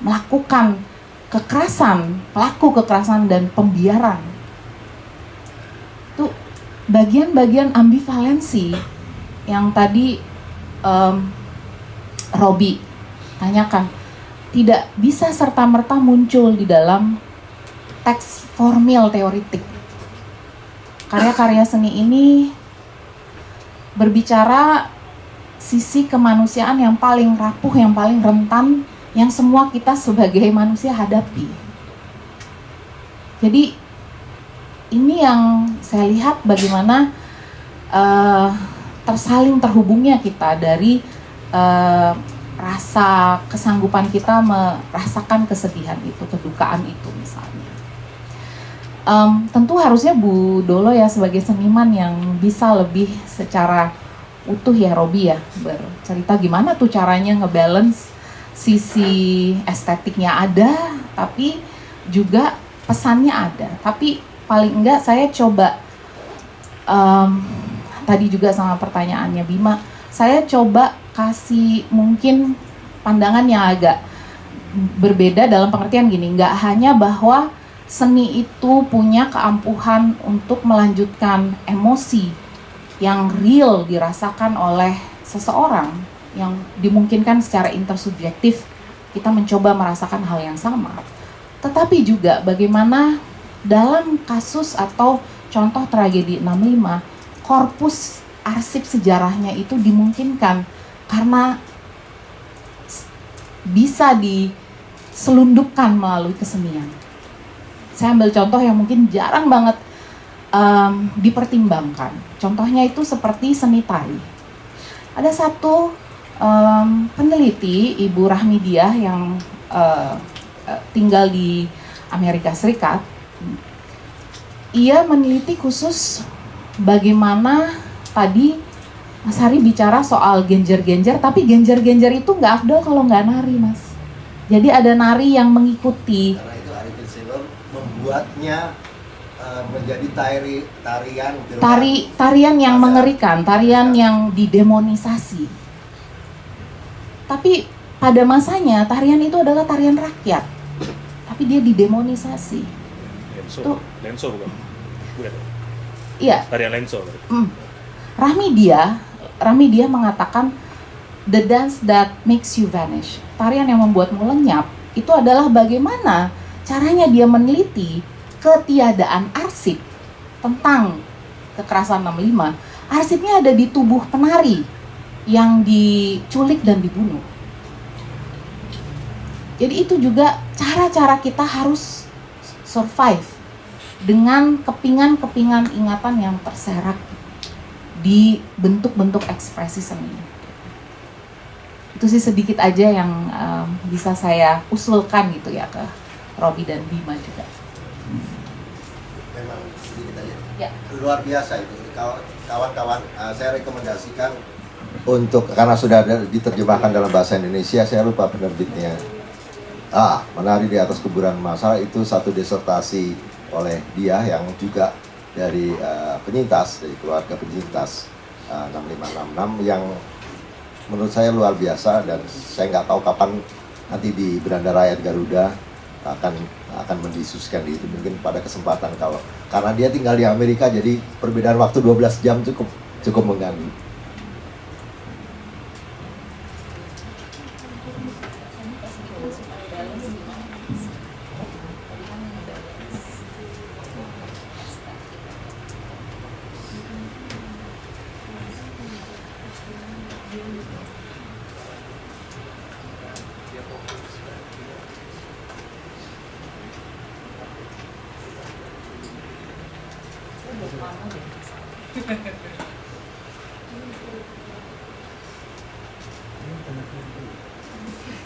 melakukan kekerasan, pelaku kekerasan dan pembiaran. Itu bagian-bagian ambivalensi yang tadi Robi tanyakan, tidak bisa serta-merta muncul di dalam teks formil teoritik. Karya-karya seni ini berbicara sisi kemanusiaan yang paling rapuh, yang paling rentan, yang semua kita sebagai manusia hadapi. Jadi ini yang saya lihat bagaimana tersaling terhubungnya kita dari rasa kesanggupan kita merasakan kesedihan itu, kedukaan itu misalnya. Tentu harusnya Bu Dolo ya sebagai seniman yang bisa lebih secara utuh ya Robi ya bercerita gimana tuh caranya ngebalance sisi estetiknya ada, tapi juga pesannya ada. Tapi paling enggak saya coba tadi juga sama pertanyaannya Bima, saya coba kasih mungkin pandangan yang agak berbeda dalam pengertian gini, nggak hanya bahwa seni itu punya keampuhan untuk melanjutkan emosi yang real dirasakan oleh seseorang, yang dimungkinkan secara intersubjektif kita mencoba merasakan hal yang sama. Tetapi juga bagaimana dalam kasus atau contoh tragedi 65, korpus arsip sejarahnya itu dimungkinkan karena bisa diselundupkan melalui kesenian. Saya ambil contoh yang mungkin jarang banget dipertimbangkan. Contohnya itu seperti seni tari. Ada satu peneliti, Ibu Rahmidiah yang tinggal di Amerika Serikat. Ia meneliti khusus bagaimana tadi Mas Hari bicara soal genjer-genjer, tapi genjer-genjer itu nggak afdol kalau nggak nari, Mas. Jadi ada nari yang mengikuti. Karena itu Arifin Silom membuatnya menjadi tarian yang mengerikan, tarian yang didemonisasi. Tapi pada masanya tarian itu adalah tarian rakyat, tapi dia didemonisasi. Lenso bukan? Iya. Tarian Lenso. Rahmidiah mengatakan the dance that makes you vanish. Tarian yang membuatmu lenyap itu adalah bagaimana caranya dia meneliti ketiadaan arsip tentang kekerasan 65. Arsipnya ada di tubuh penari, yang diculik dan dibunuh. Jadi itu juga cara-cara kita harus survive dengan kepingan-kepingan ingatan yang terserak di bentuk-bentuk ekspresi seni. Itu sih sedikit aja yang bisa saya usulkan gitu ya ke Robi dan Bima juga. Memang sedikit aja. Ya. Luar biasa itu. Kawan-kawan, saya rekomendasikan untuk, karena sudah diterjemahkan dalam bahasa Indonesia, saya lupa penerbitnya. Menari di atas kuburan massal, itu satu disertasi oleh dia yang juga dari penyintas, dari keluarga penyintas 6566 yang menurut saya luar biasa, dan saya nggak tahu kapan nanti di Beranda Rakyat Garuda akan mendiskusikan itu, mungkin pada kesempatan, kalau karena dia tinggal di Amerika, jadi perbedaan waktu 12 jam cukup mengganggu.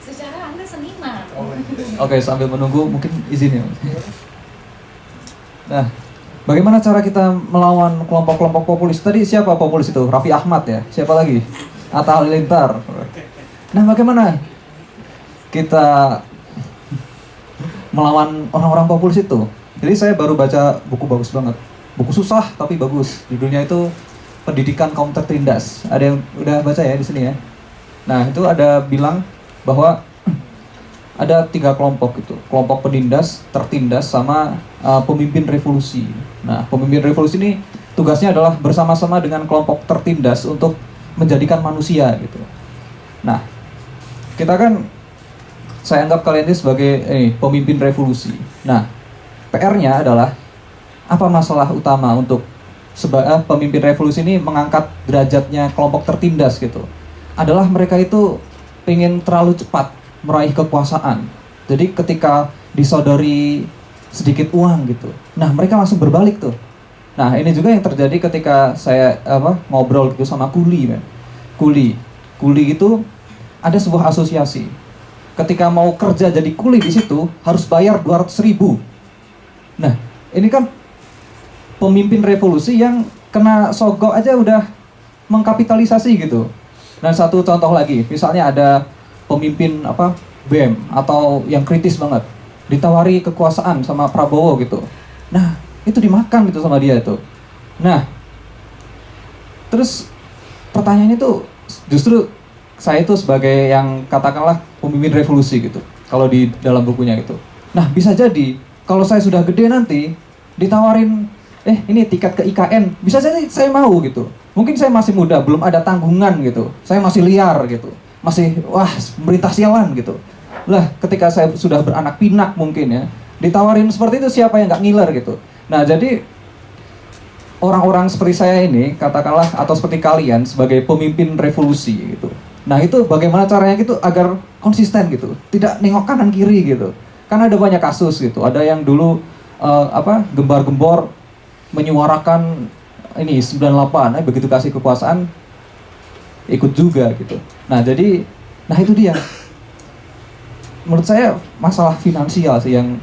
Secara Anda seniman. Oke, sambil menunggu mungkin izin ya. Nah, bagaimana cara kita melawan kelompok-kelompok populis? Tadi siapa populis itu? Raffi Ahmad ya? Siapa lagi? Atta Halilintar. Nah, bagaimana kita melawan orang-orang populis itu? Jadi saya baru baca buku bagus banget. Buku susah tapi bagus. Judulnya itu Pendidikan Kaum Tertindas. Ada yang udah baca ya di sini ya? Nah, itu ada bilang bahwa ada 3 kelompok itu, kelompok penindas, tertindas, sama pemimpin revolusi. Nah, pemimpin revolusi ini tugasnya adalah bersama-sama dengan kelompok tertindas untuk menjadikan manusia gitu. Nah, kita kan, saya anggap kalian ini sebagai pemimpin revolusi. Nah, PR-nya adalah apa masalah utama untuk pemimpin revolusi ini mengangkat derajatnya kelompok tertindas gitu. Adalah mereka itu pengen terlalu cepat meraih kekuasaan. Jadi ketika disodori sedikit uang gitu, nah mereka langsung berbalik tuh. Nah ini juga yang terjadi ketika saya ngobrol gitu sama kuli, man. Kuli itu ada sebuah asosiasi. Ketika mau kerja jadi kuli di situ harus bayar 200.000. Nah ini kan pemimpin revolusi yang kena sogok aja udah mengkapitalisasi gitu. Dan satu contoh lagi, misalnya ada pemimpin BEM atau yang kritis banget, ditawari kekuasaan sama Prabowo gitu. Nah, itu dimakan gitu sama dia itu. Nah, terus pertanyaannya tuh justru saya itu sebagai yang katakanlah pemimpin revolusi gitu. Kalau di dalam bukunya gitu. Nah, bisa jadi kalau saya sudah gede nanti ditawarin ini tiket ke IKN, bisa jadi saya mau gitu. Mungkin saya masih muda, belum ada tanggungan gitu. Saya masih liar gitu. Masih, pemerintah sialan gitu. Lah, ketika saya sudah beranak pinak mungkin ya, ditawarin seperti itu siapa yang nggak ngiler gitu. Nah, jadi orang-orang seperti saya ini, katakanlah, atau seperti kalian sebagai pemimpin revolusi gitu. Nah, itu bagaimana caranya gitu agar konsisten gitu, tidak nengok kanan kiri gitu. Karena ada banyak kasus gitu. Ada yang dulu gembar-gembor menyuarakan ini 98, begitu kasih kekuasaan ikut juga gitu. Nah itu dia. Menurut saya masalah finansial sih yang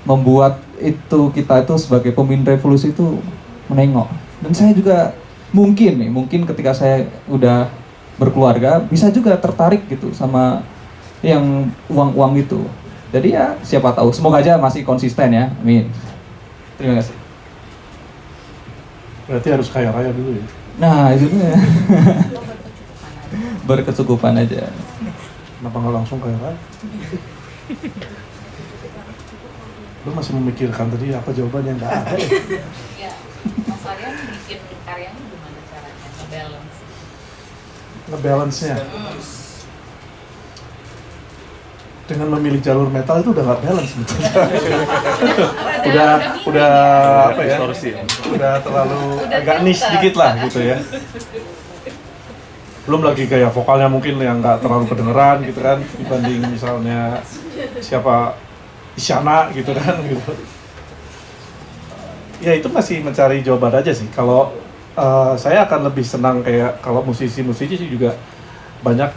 membuat kita itu sebagai pemimpin revolusi itu menengok. Dan saya juga mungkin ketika saya udah berkeluarga bisa juga tertarik gitu sama yang uang itu. Jadi ya siapa tahu. Semoga aja masih konsisten ya. Amin. Terima kasih. Berarti harus kaya raya dulu ya? Nah itu ya. Berkecukupan aja. Kenapa nggak langsung kaya raya? Lu masih memikirkan tadi apa jawabannya? Nggak ada ya? Ya, Mas Aryan bikin karyanya gimana caranya? Nge-balance? Nge-balance-nya? Dengan memilih jalur metal itu udah nggak balance sebetulnya. udah apa ya? Udah terlalu agak niche dikit lah gitu ya. belum lagi gaya vokalnya mungkin yang nggak terlalu kedengeran gitu kan, dibanding misalnya siapa Isyana gitu kan gitu. Ya itu masih mencari jawaban aja sih. Kalau saya akan lebih senang kayak kalau musisi-musisi sih juga banyak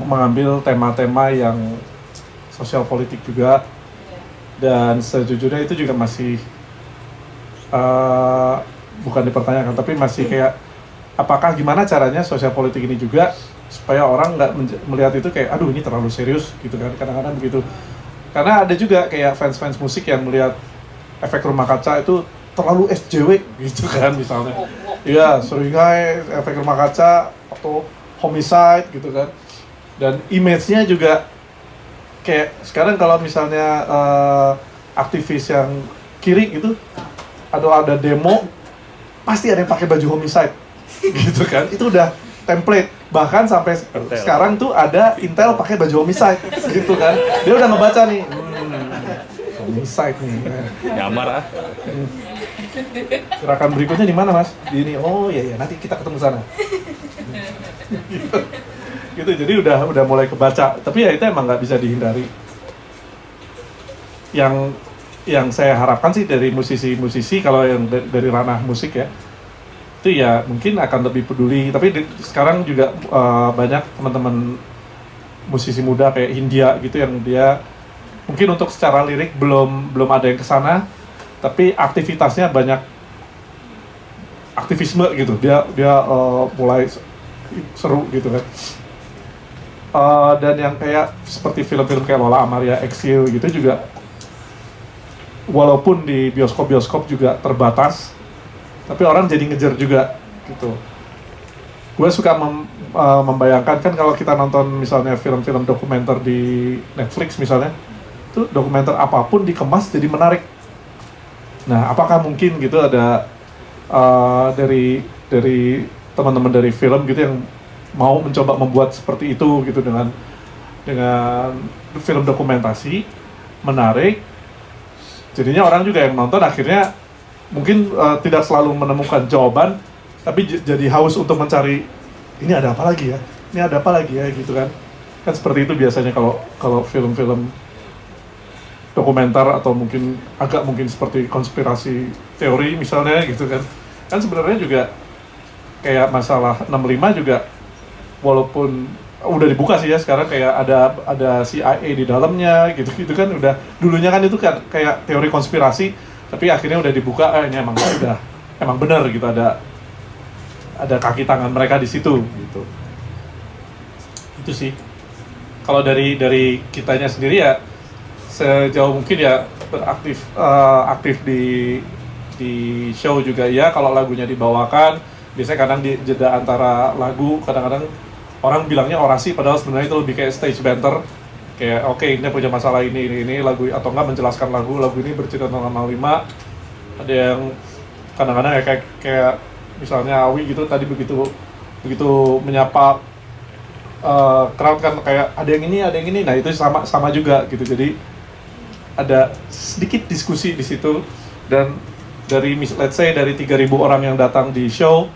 mengambil tema-tema yang sosial politik juga, dan sejujurnya itu juga masih bukan dipertanyakan, tapi masih kayak apakah gimana caranya sosial politik ini juga supaya orang nggak melihat itu kayak aduh ini terlalu serius gitu kan, kadang-kadang begitu. Karena ada juga kayak fans-fans musik yang melihat Efek Rumah Kaca itu terlalu SJW gitu kan misalnya. Iya, Seringai, Efek Rumah Kaca atau Homicide gitu kan. Dan image-nya juga kayak sekarang kalau misalnya aktivis yang kiri gitu ada demo pasti ada yang pakai baju Homicide gitu kan. Itu udah template. Bahkan sampai sekarang tuh ada Intel pakai baju Homicide gitu kan. Dia udah ngebaca nih. Homicide nih. Nyamar ah. Gerakan berikutnya di mana, Mas? Di ini. Oh iya nanti kita ketemu sana. Gitu. Jadi udah mulai kebaca. Tapi ya itu emang nggak bisa dihindari. Yang saya harapkan sih dari musisi-musisi kalau yang dari ranah musik ya, itu ya mungkin akan lebih peduli. Tapi sekarang juga banyak teman-teman musisi muda kayak Hindia gitu yang dia mungkin untuk secara lirik belum ada yang kesana, tapi aktivitasnya banyak aktivisme gitu. Dia mulai seru gitu kan. Dan yang kayak seperti film-film kayak Lola Amaria, Exile gitu juga, walaupun di bioskop juga terbatas, tapi orang jadi ngejar juga gitu. Gue suka membayangkan kan kalau kita nonton misalnya film-film dokumenter di Netflix misalnya, itu dokumenter apapun dikemas jadi menarik. Nah, apakah mungkin gitu ada dari teman-teman dari film gitu yang mau mencoba membuat seperti itu gitu dengan film dokumentasi menarik, jadinya orang juga yang nonton akhirnya mungkin tidak selalu menemukan jawaban, tapi jadi haus untuk mencari ini ada apa lagi ya gitu kan seperti itu biasanya kalau film-film dokumenter atau mungkin seperti konspirasi teori misalnya gitu kan sebenarnya juga kayak masalah 65 juga, walaupun udah dibuka sih ya sekarang kayak ada CIA di dalamnya gitu kan, udah dulunya kan itu kan kayak teori konspirasi, tapi akhirnya udah dibuka ini emang benar gitu, ada kaki tangan mereka di situ gitu. Itu sih kalau dari kitanya sendiri ya sejauh mungkin ya aktif di show juga ya. Kalau lagunya dibawakan biasanya kadang di jeda antara lagu kadang-kadang orang bilangnya orasi, padahal sebenarnya itu lebih kayak stage banter, kayak oke, ini punya masalah ini lagu, atau enggak menjelaskan lagu ini bercerita tentang 65. Ada yang kadang-kadang ya kayak misalnya Awi gitu tadi begitu menyapa crowd kan kayak ada yang ini, nah itu sama juga gitu. Jadi ada sedikit diskusi di situ, dan dari let's say dari 3.000 orang yang datang di show,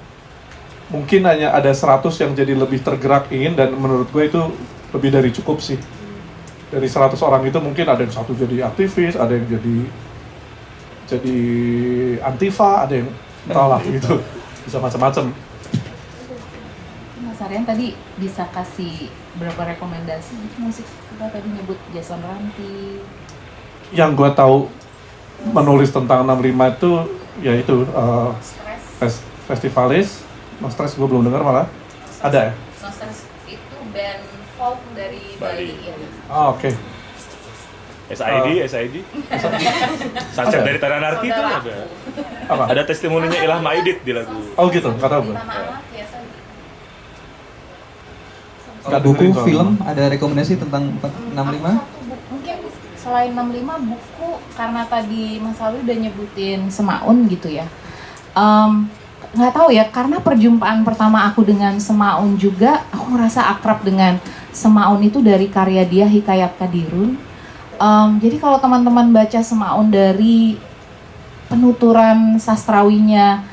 mungkin hanya ada 100 yang jadi lebih tergerak ingin, dan menurut gue itu lebih dari cukup sih. Dari 100 orang itu mungkin ada yang satu jadi aktivis, ada yang jadi antifa, ada yang entahlah gitu, bisa macam-macam. Mas Aryan tadi bisa kasih berapa rekomendasi musik? Kita tadi nyebut Jason Ranti. Yang gue tahu menulis tentang 65 itu ya itu Festivalis. No Stress gue belum dengar malah. Ada ya? No Stress itu band folk dari Bali ya. Oke. SID. Sunset dari Tanah Anarki itu ada. Apa? Ada testimoninya Ilham Aidit di lagu. Oh gitu, nggak tahu gue. Buku, film, ada rekomendasi tentang 65? Mungkin selain 65 buku, karena tadi Mas Alwi udah nyebutin Semaun gitu ya. Nggak tahu ya, karena perjumpaan pertama aku dengan Semaun juga, aku ngerasa akrab dengan Semaun itu dari karya dia Hikayat Kadirun. Jadi kalau teman-teman baca Semaun dari penuturan sastrawinya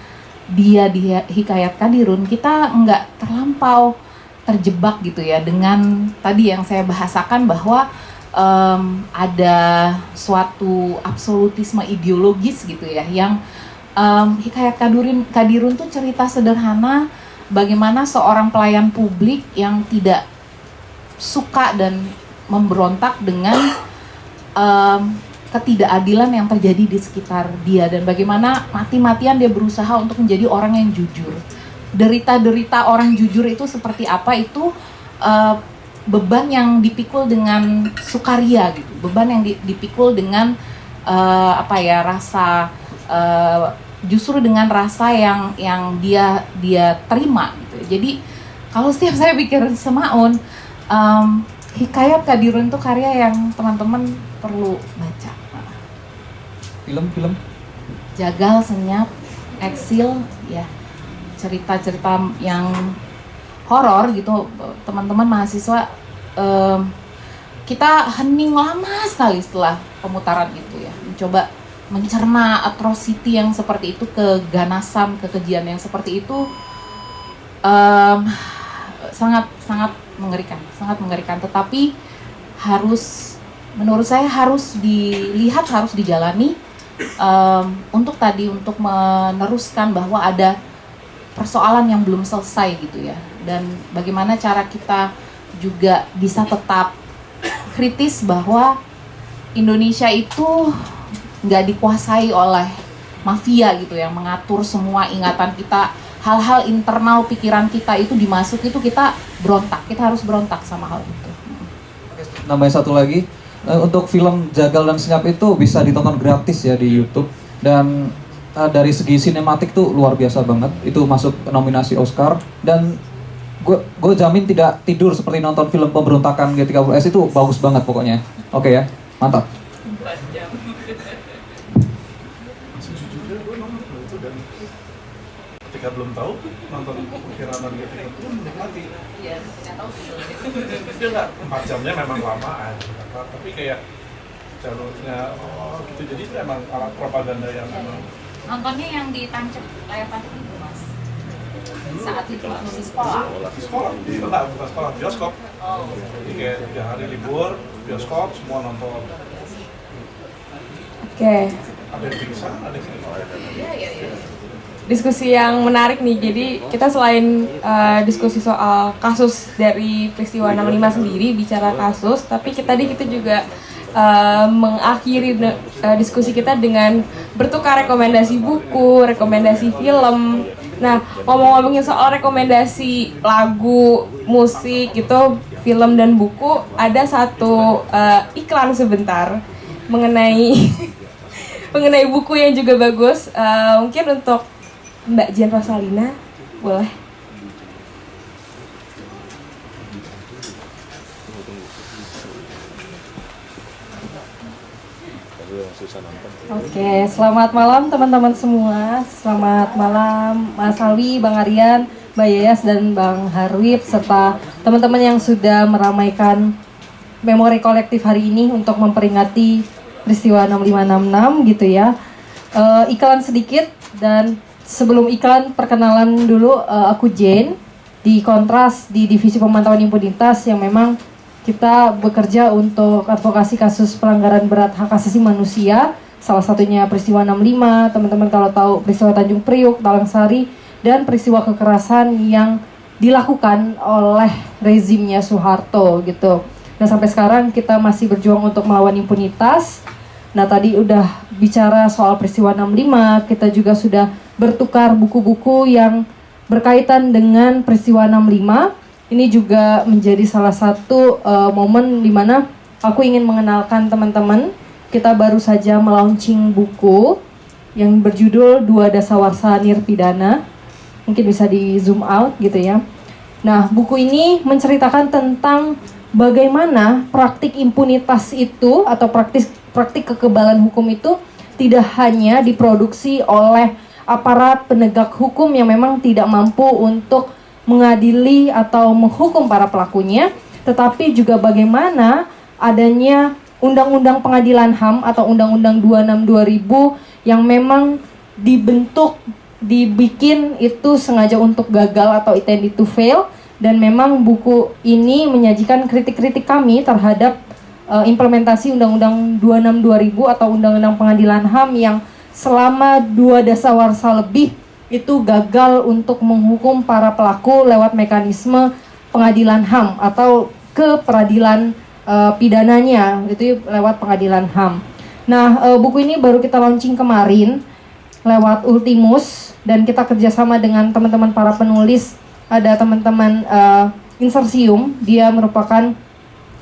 dia di Hikayat Qadirun, kita nggak terlampau terjebak gitu ya dengan tadi yang saya bahasakan bahwa ada suatu absolutisme ideologis gitu ya, yang Hikayat Qadirun tuh cerita sederhana bagaimana seorang pelayan publik yang tidak suka dan memberontak dengan ketidakadilan yang terjadi di sekitar dia, dan bagaimana mati-matian dia berusaha untuk menjadi orang yang jujur. Derita-derita orang jujur itu seperti apa, itu beban yang dipikul dengan sukaria gitu, beban yang dipikul dengan rasa justru dengan rasa yang dia terima gitu. Jadi kalau setiap saya pikir Semaun, Hikayat Qadirun itu karya yang teman-teman perlu baca. Film Jagal, Senyap, Eksil, ya cerita-cerita yang horor gitu, teman-teman mahasiswa, kita hening lama sekali setelah pemutaran itu ya, mencoba mencerna atrocity yang seperti itu, keganasan, kekejian yang seperti itu, sangat mengerikan, tetapi menurut saya harus dilihat, harus dijalani, untuk meneruskan bahwa ada persoalan yang belum selesai gitu ya, dan bagaimana cara kita juga bisa tetap kritis bahwa Indonesia itu nggak dikuasai oleh mafia gitu yang mengatur semua ingatan kita, hal-hal internal pikiran kita itu dimasuki, itu kita berontak, kita harus berontak sama hal itu. Nambahin satu lagi, untuk film Jagal dan Senyap itu bisa ditonton gratis ya di YouTube, dan dari segi sinematik tuh luar biasa banget, itu masuk nominasi Oscar, dan gue jamin tidak tidur seperti nonton film pemberontakan G30S, itu bagus banget pokoknya. Oke ya, mantap. Sejujurnya gue nonton itu, dan ketika belum tahu nonton Kiraman G30 itu menikmati. Iya, nggak tahu sih. Dia nggak 4 jamnya memang lamaan, tapi kayak jalurnya gitu, jadi itu emang alat propaganda yang memang. Nontonnya yang ditancap layar tancap itu mas, saat itu di sekolah. Bukan sekolah, bioskop. Oh. Jadi kayak tiap hari libur, bioskop, semua nonton. Oke. Ada yang pingsan, ada yang Iya. Diskusi yang menarik nih. Jadi kita selain diskusi soal kasus dari peristiwa 65 sendiri, bicara kasus, tapi tadi kita juga mengakhiri diskusi kita dengan bertukar rekomendasi buku, rekomendasi film. Nah, ngomongin soal rekomendasi lagu, musik gitu, film dan buku, ada satu iklan sebentar mengenai mengenai buku yang juga bagus. Mungkin untuk Mbak Jen Rosalina, boleh. Oke, selamat malam teman-teman semua. Selamat malam Mas Alwi, Bang Aryan, Mbak Yayas, dan Bang Harwib, serta teman-teman yang sudah meramaikan memori kolektif hari ini untuk memperingati peristiwa 6566 gitu ya. Iklan sedikit, dan sebelum iklan perkenalan dulu, aku Jen di Kontras di Divisi Pemantauan Impunitas yang memang kita bekerja untuk advokasi kasus pelanggaran berat hak asasi manusia, salah satunya peristiwa 65, teman-teman kalau tahu peristiwa Tanjung Priuk, Talang Sari, dan peristiwa kekerasan yang dilakukan oleh rezimnya Soeharto gitu. Nah sampai sekarang kita masih berjuang untuk melawan impunitas. Nah tadi udah bicara soal peristiwa 65, kita juga sudah bertukar buku-buku yang berkaitan dengan peristiwa 65. Ini juga menjadi salah satu momen di mana aku ingin mengenalkan teman-teman. Kita baru saja melaunching buku yang berjudul Dua Dasawarsa Nirpidana. Mungkin bisa di zoom out gitu ya. Nah, buku ini menceritakan tentang bagaimana praktik impunitas itu atau praktik kekebalan hukum itu tidak hanya diproduksi oleh aparat penegak hukum yang memang tidak mampu untuk mengadili atau menghukum para pelakunya, tetapi juga bagaimana adanya Undang-Undang Pengadilan HAM atau Undang-Undang 26 2000 yang memang dibentuk dibikin itu sengaja untuk gagal atau intended to fail, dan memang buku ini menyajikan kritik-kritik kami terhadap implementasi Undang-Undang 26 2000 atau Undang-Undang Pengadilan HAM yang selama 2 dasawarsa lebih itu gagal untuk menghukum para pelaku lewat mekanisme pengadilan HAM atau ke peradilan pidananya, itu lewat pengadilan HAM. Nah, buku ini baru kita launching kemarin lewat Ultimus, dan kita kerjasama dengan teman-teman para penulis. Ada teman-teman Insersium, dia merupakan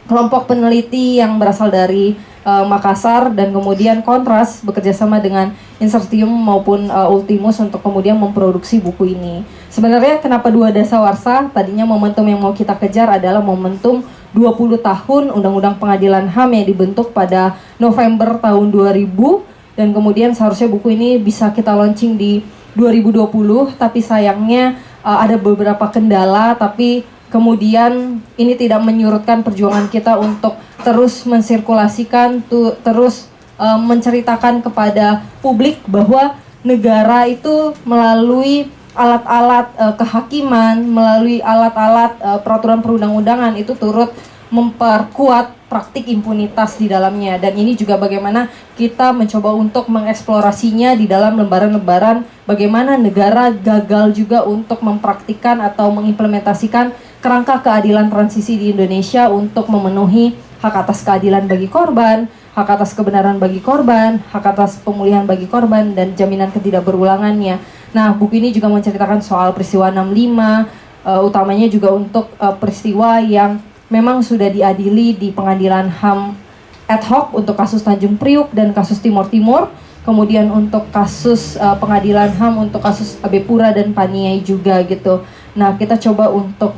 kelompok peneliti yang berasal dari Makassar, dan kemudian Kontras bekerjasama dengan Insersium maupun Ultimus untuk kemudian memproduksi buku ini. Sebenarnya kenapa 2 dasawarsa? Tadinya momentum yang mau kita kejar adalah momentum 20 tahun Undang-Undang Pengadilan HAM yang dibentuk pada November tahun 2000, dan kemudian seharusnya buku ini bisa kita launching di 2020, tapi sayangnya ada beberapa kendala, tapi kemudian ini tidak menyurutkan perjuangan kita untuk terus mensirkulasikan, terus menceritakan kepada publik bahwa negara itu melalui alat-alat kehakiman, melalui alat-alat peraturan perundang-undangan itu turut memperkuat praktik impunitas di dalamnya. Dan ini juga bagaimana kita mencoba untuk mengeksplorasinya di dalam lembaran-lembaran bagaimana negara gagal juga untuk mempraktikkan atau mengimplementasikan kerangka keadilan transisi di Indonesia untuk memenuhi hak atas keadilan bagi korban, hak atas kebenaran bagi korban, hak atas pemulihan bagi korban, dan jaminan ketidakberulangannya. Nah, buku ini juga menceritakan soal peristiwa 65, utamanya juga untuk peristiwa yang memang sudah diadili di pengadilan HAM ad hoc untuk kasus Tanjung Priuk dan kasus Timur Timur, kemudian untuk kasus pengadilan HAM untuk kasus Abepura dan Paniai juga gitu. Nah, kita coba untuk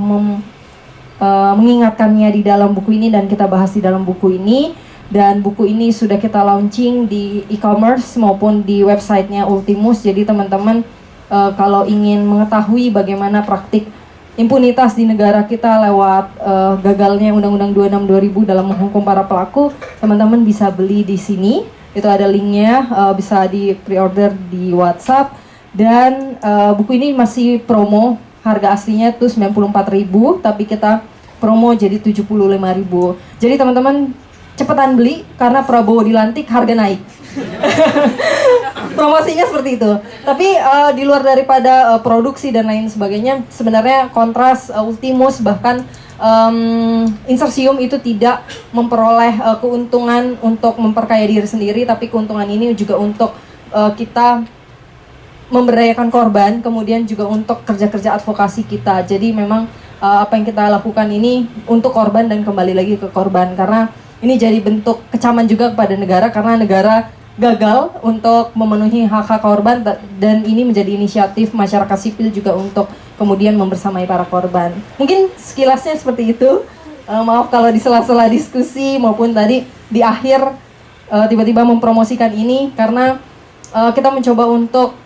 mengingatkannya di dalam buku ini, dan kita bahas di dalam buku ini. Dan buku ini sudah kita launching di e-commerce maupun di websitenya Ultimus. Jadi teman-teman kalau ingin mengetahui bagaimana praktik impunitas di negara kita lewat gagalnya Undang-Undang 26 2000 dalam menghukum para pelaku, teman-teman bisa beli di sini. Itu ada linknya, bisa di pre-order di WhatsApp. Dan buku ini masih promo, harga aslinya tuh 94.000, tapi kita promo jadi 75.000. Jadi teman-teman cepetan beli karena Prabowo dilantik harga naik. Promosinya seperti itu. Tapi di luar daripada produksi dan lain sebagainya, sebenarnya Kontras, Ultimus, bahkan Insersium itu tidak memperoleh keuntungan untuk memperkaya diri sendiri, tapi keuntungan ini juga untuk kita memberdayakan korban, kemudian juga untuk kerja-kerja advokasi kita. Jadi memang apa yang kita lakukan ini untuk korban dan kembali lagi ke korban, karena ini jadi bentuk kecaman juga kepada negara, karena negara gagal untuk memenuhi hak-hak korban, dan ini menjadi inisiatif masyarakat sipil juga untuk kemudian membersamai para korban. Mungkin sekilasnya seperti itu. Maaf kalau di sela-sela diskusi maupun tadi di akhir tiba-tiba mempromosikan ini, karena kita mencoba untuk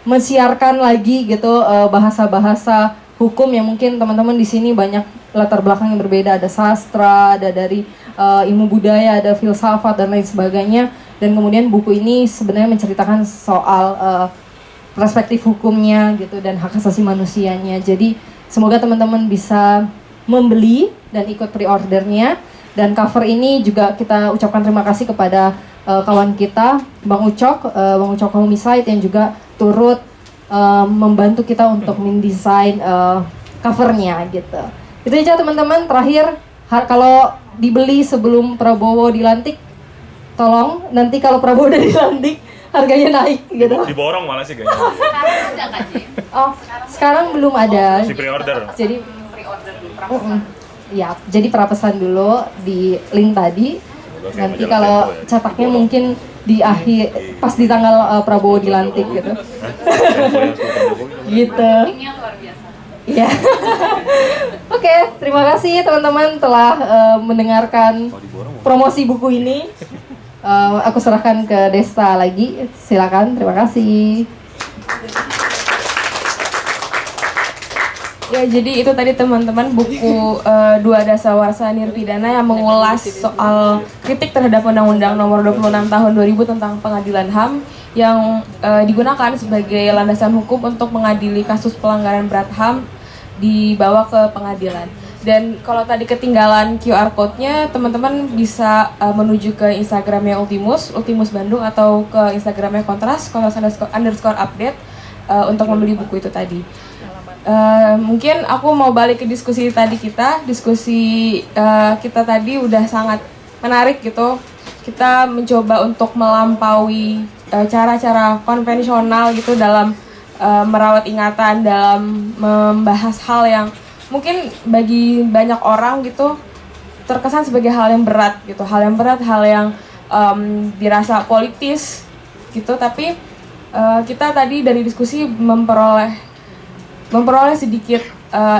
mensiarkan lagi gitu bahasa-bahasa hukum yang mungkin teman-teman di sini banyak latar belakang yang berbeda, ada sastra, ada dari ilmu budaya, ada filsafat dan lain sebagainya. Dan kemudian buku ini sebenarnya menceritakan soal perspektif hukumnya gitu dan hak asasi manusianya. Jadi semoga teman-teman bisa membeli dan ikut pre-ordernya. Dan cover ini juga kita ucapkan terima kasih kepada kawan kita Bang Ucok Homicide yang juga turut membantu kita untuk mendesain covernya gitu. Itu aja teman-teman. Terakhir, kalau dibeli sebelum Prabowo dilantik, tolong nanti kalau Prabowo udah dilantik harganya naik gitu. Diborong malah sih kayaknya. Sekarang ada kan, Ji? Oh, sekarang belum ada. Si pre-order. Jadi Pre-order dulu, prapesan. ya, jadi prapesan dulu di link tadi. Nanti kalau cetaknya mungkin di akhir pas di tanggal Prabowo dilantik gitu. Gitu. Ini yang luar biasa. Iya. Oke, terima kasih teman-teman telah mendengarkan promosi buku ini. Aku serahkan ke Desta lagi. Silakan, terima kasih. Ya, jadi itu tadi teman-teman buku Dua Dasawarsa Nirpidana yang mengulas soal kritik terhadap Undang-Undang Nomor 26 Tahun 2000 tentang Pengadilan HAM yang digunakan sebagai landasan hukum untuk mengadili kasus pelanggaran berat HAM dibawa ke pengadilan. Dan kalau tadi ketinggalan QR code-nya, teman-teman bisa menuju ke Instagramnya Ultimus Bandung atau ke Instagramnya Kontras _ update untuk membeli buku itu tadi. Mungkin aku mau balik ke diskusi tadi kita tadi udah sangat menarik gitu. Kita mencoba untuk melampaui cara-cara konvensional gitu dalam merawat ingatan, dalam membahas hal yang mungkin bagi banyak orang gitu terkesan sebagai hal yang berat gitu, hal yang dirasa politis gitu. Tapi kita tadi dari diskusi memperoleh sedikit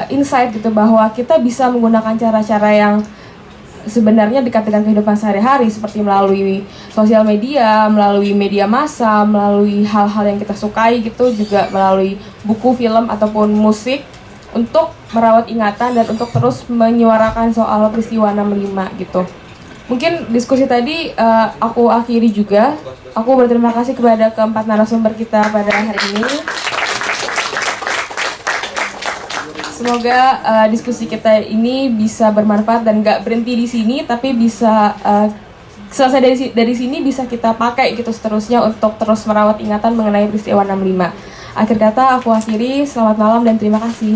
insight gitu bahwa kita bisa menggunakan cara-cara yang sebenarnya dekat dengan kehidupan sehari-hari, seperti melalui sosial media, melalui media massa, melalui hal-hal yang kita sukai gitu, juga melalui buku, film ataupun musik untuk merawat ingatan dan untuk terus menyuarakan soal peristiwa 65 gitu. Mungkin diskusi tadi aku akhiri juga. Aku berterima kasih kepada keempat narasumber kita pada hari ini. Semoga diskusi kita ini bisa bermanfaat dan gak berhenti di sini, tapi bisa selesai dari sini bisa kita pakai gitu seterusnya untuk terus merawat ingatan mengenai peristiwa 65. Akhir kata aku akhiri, selamat malam dan terima kasih.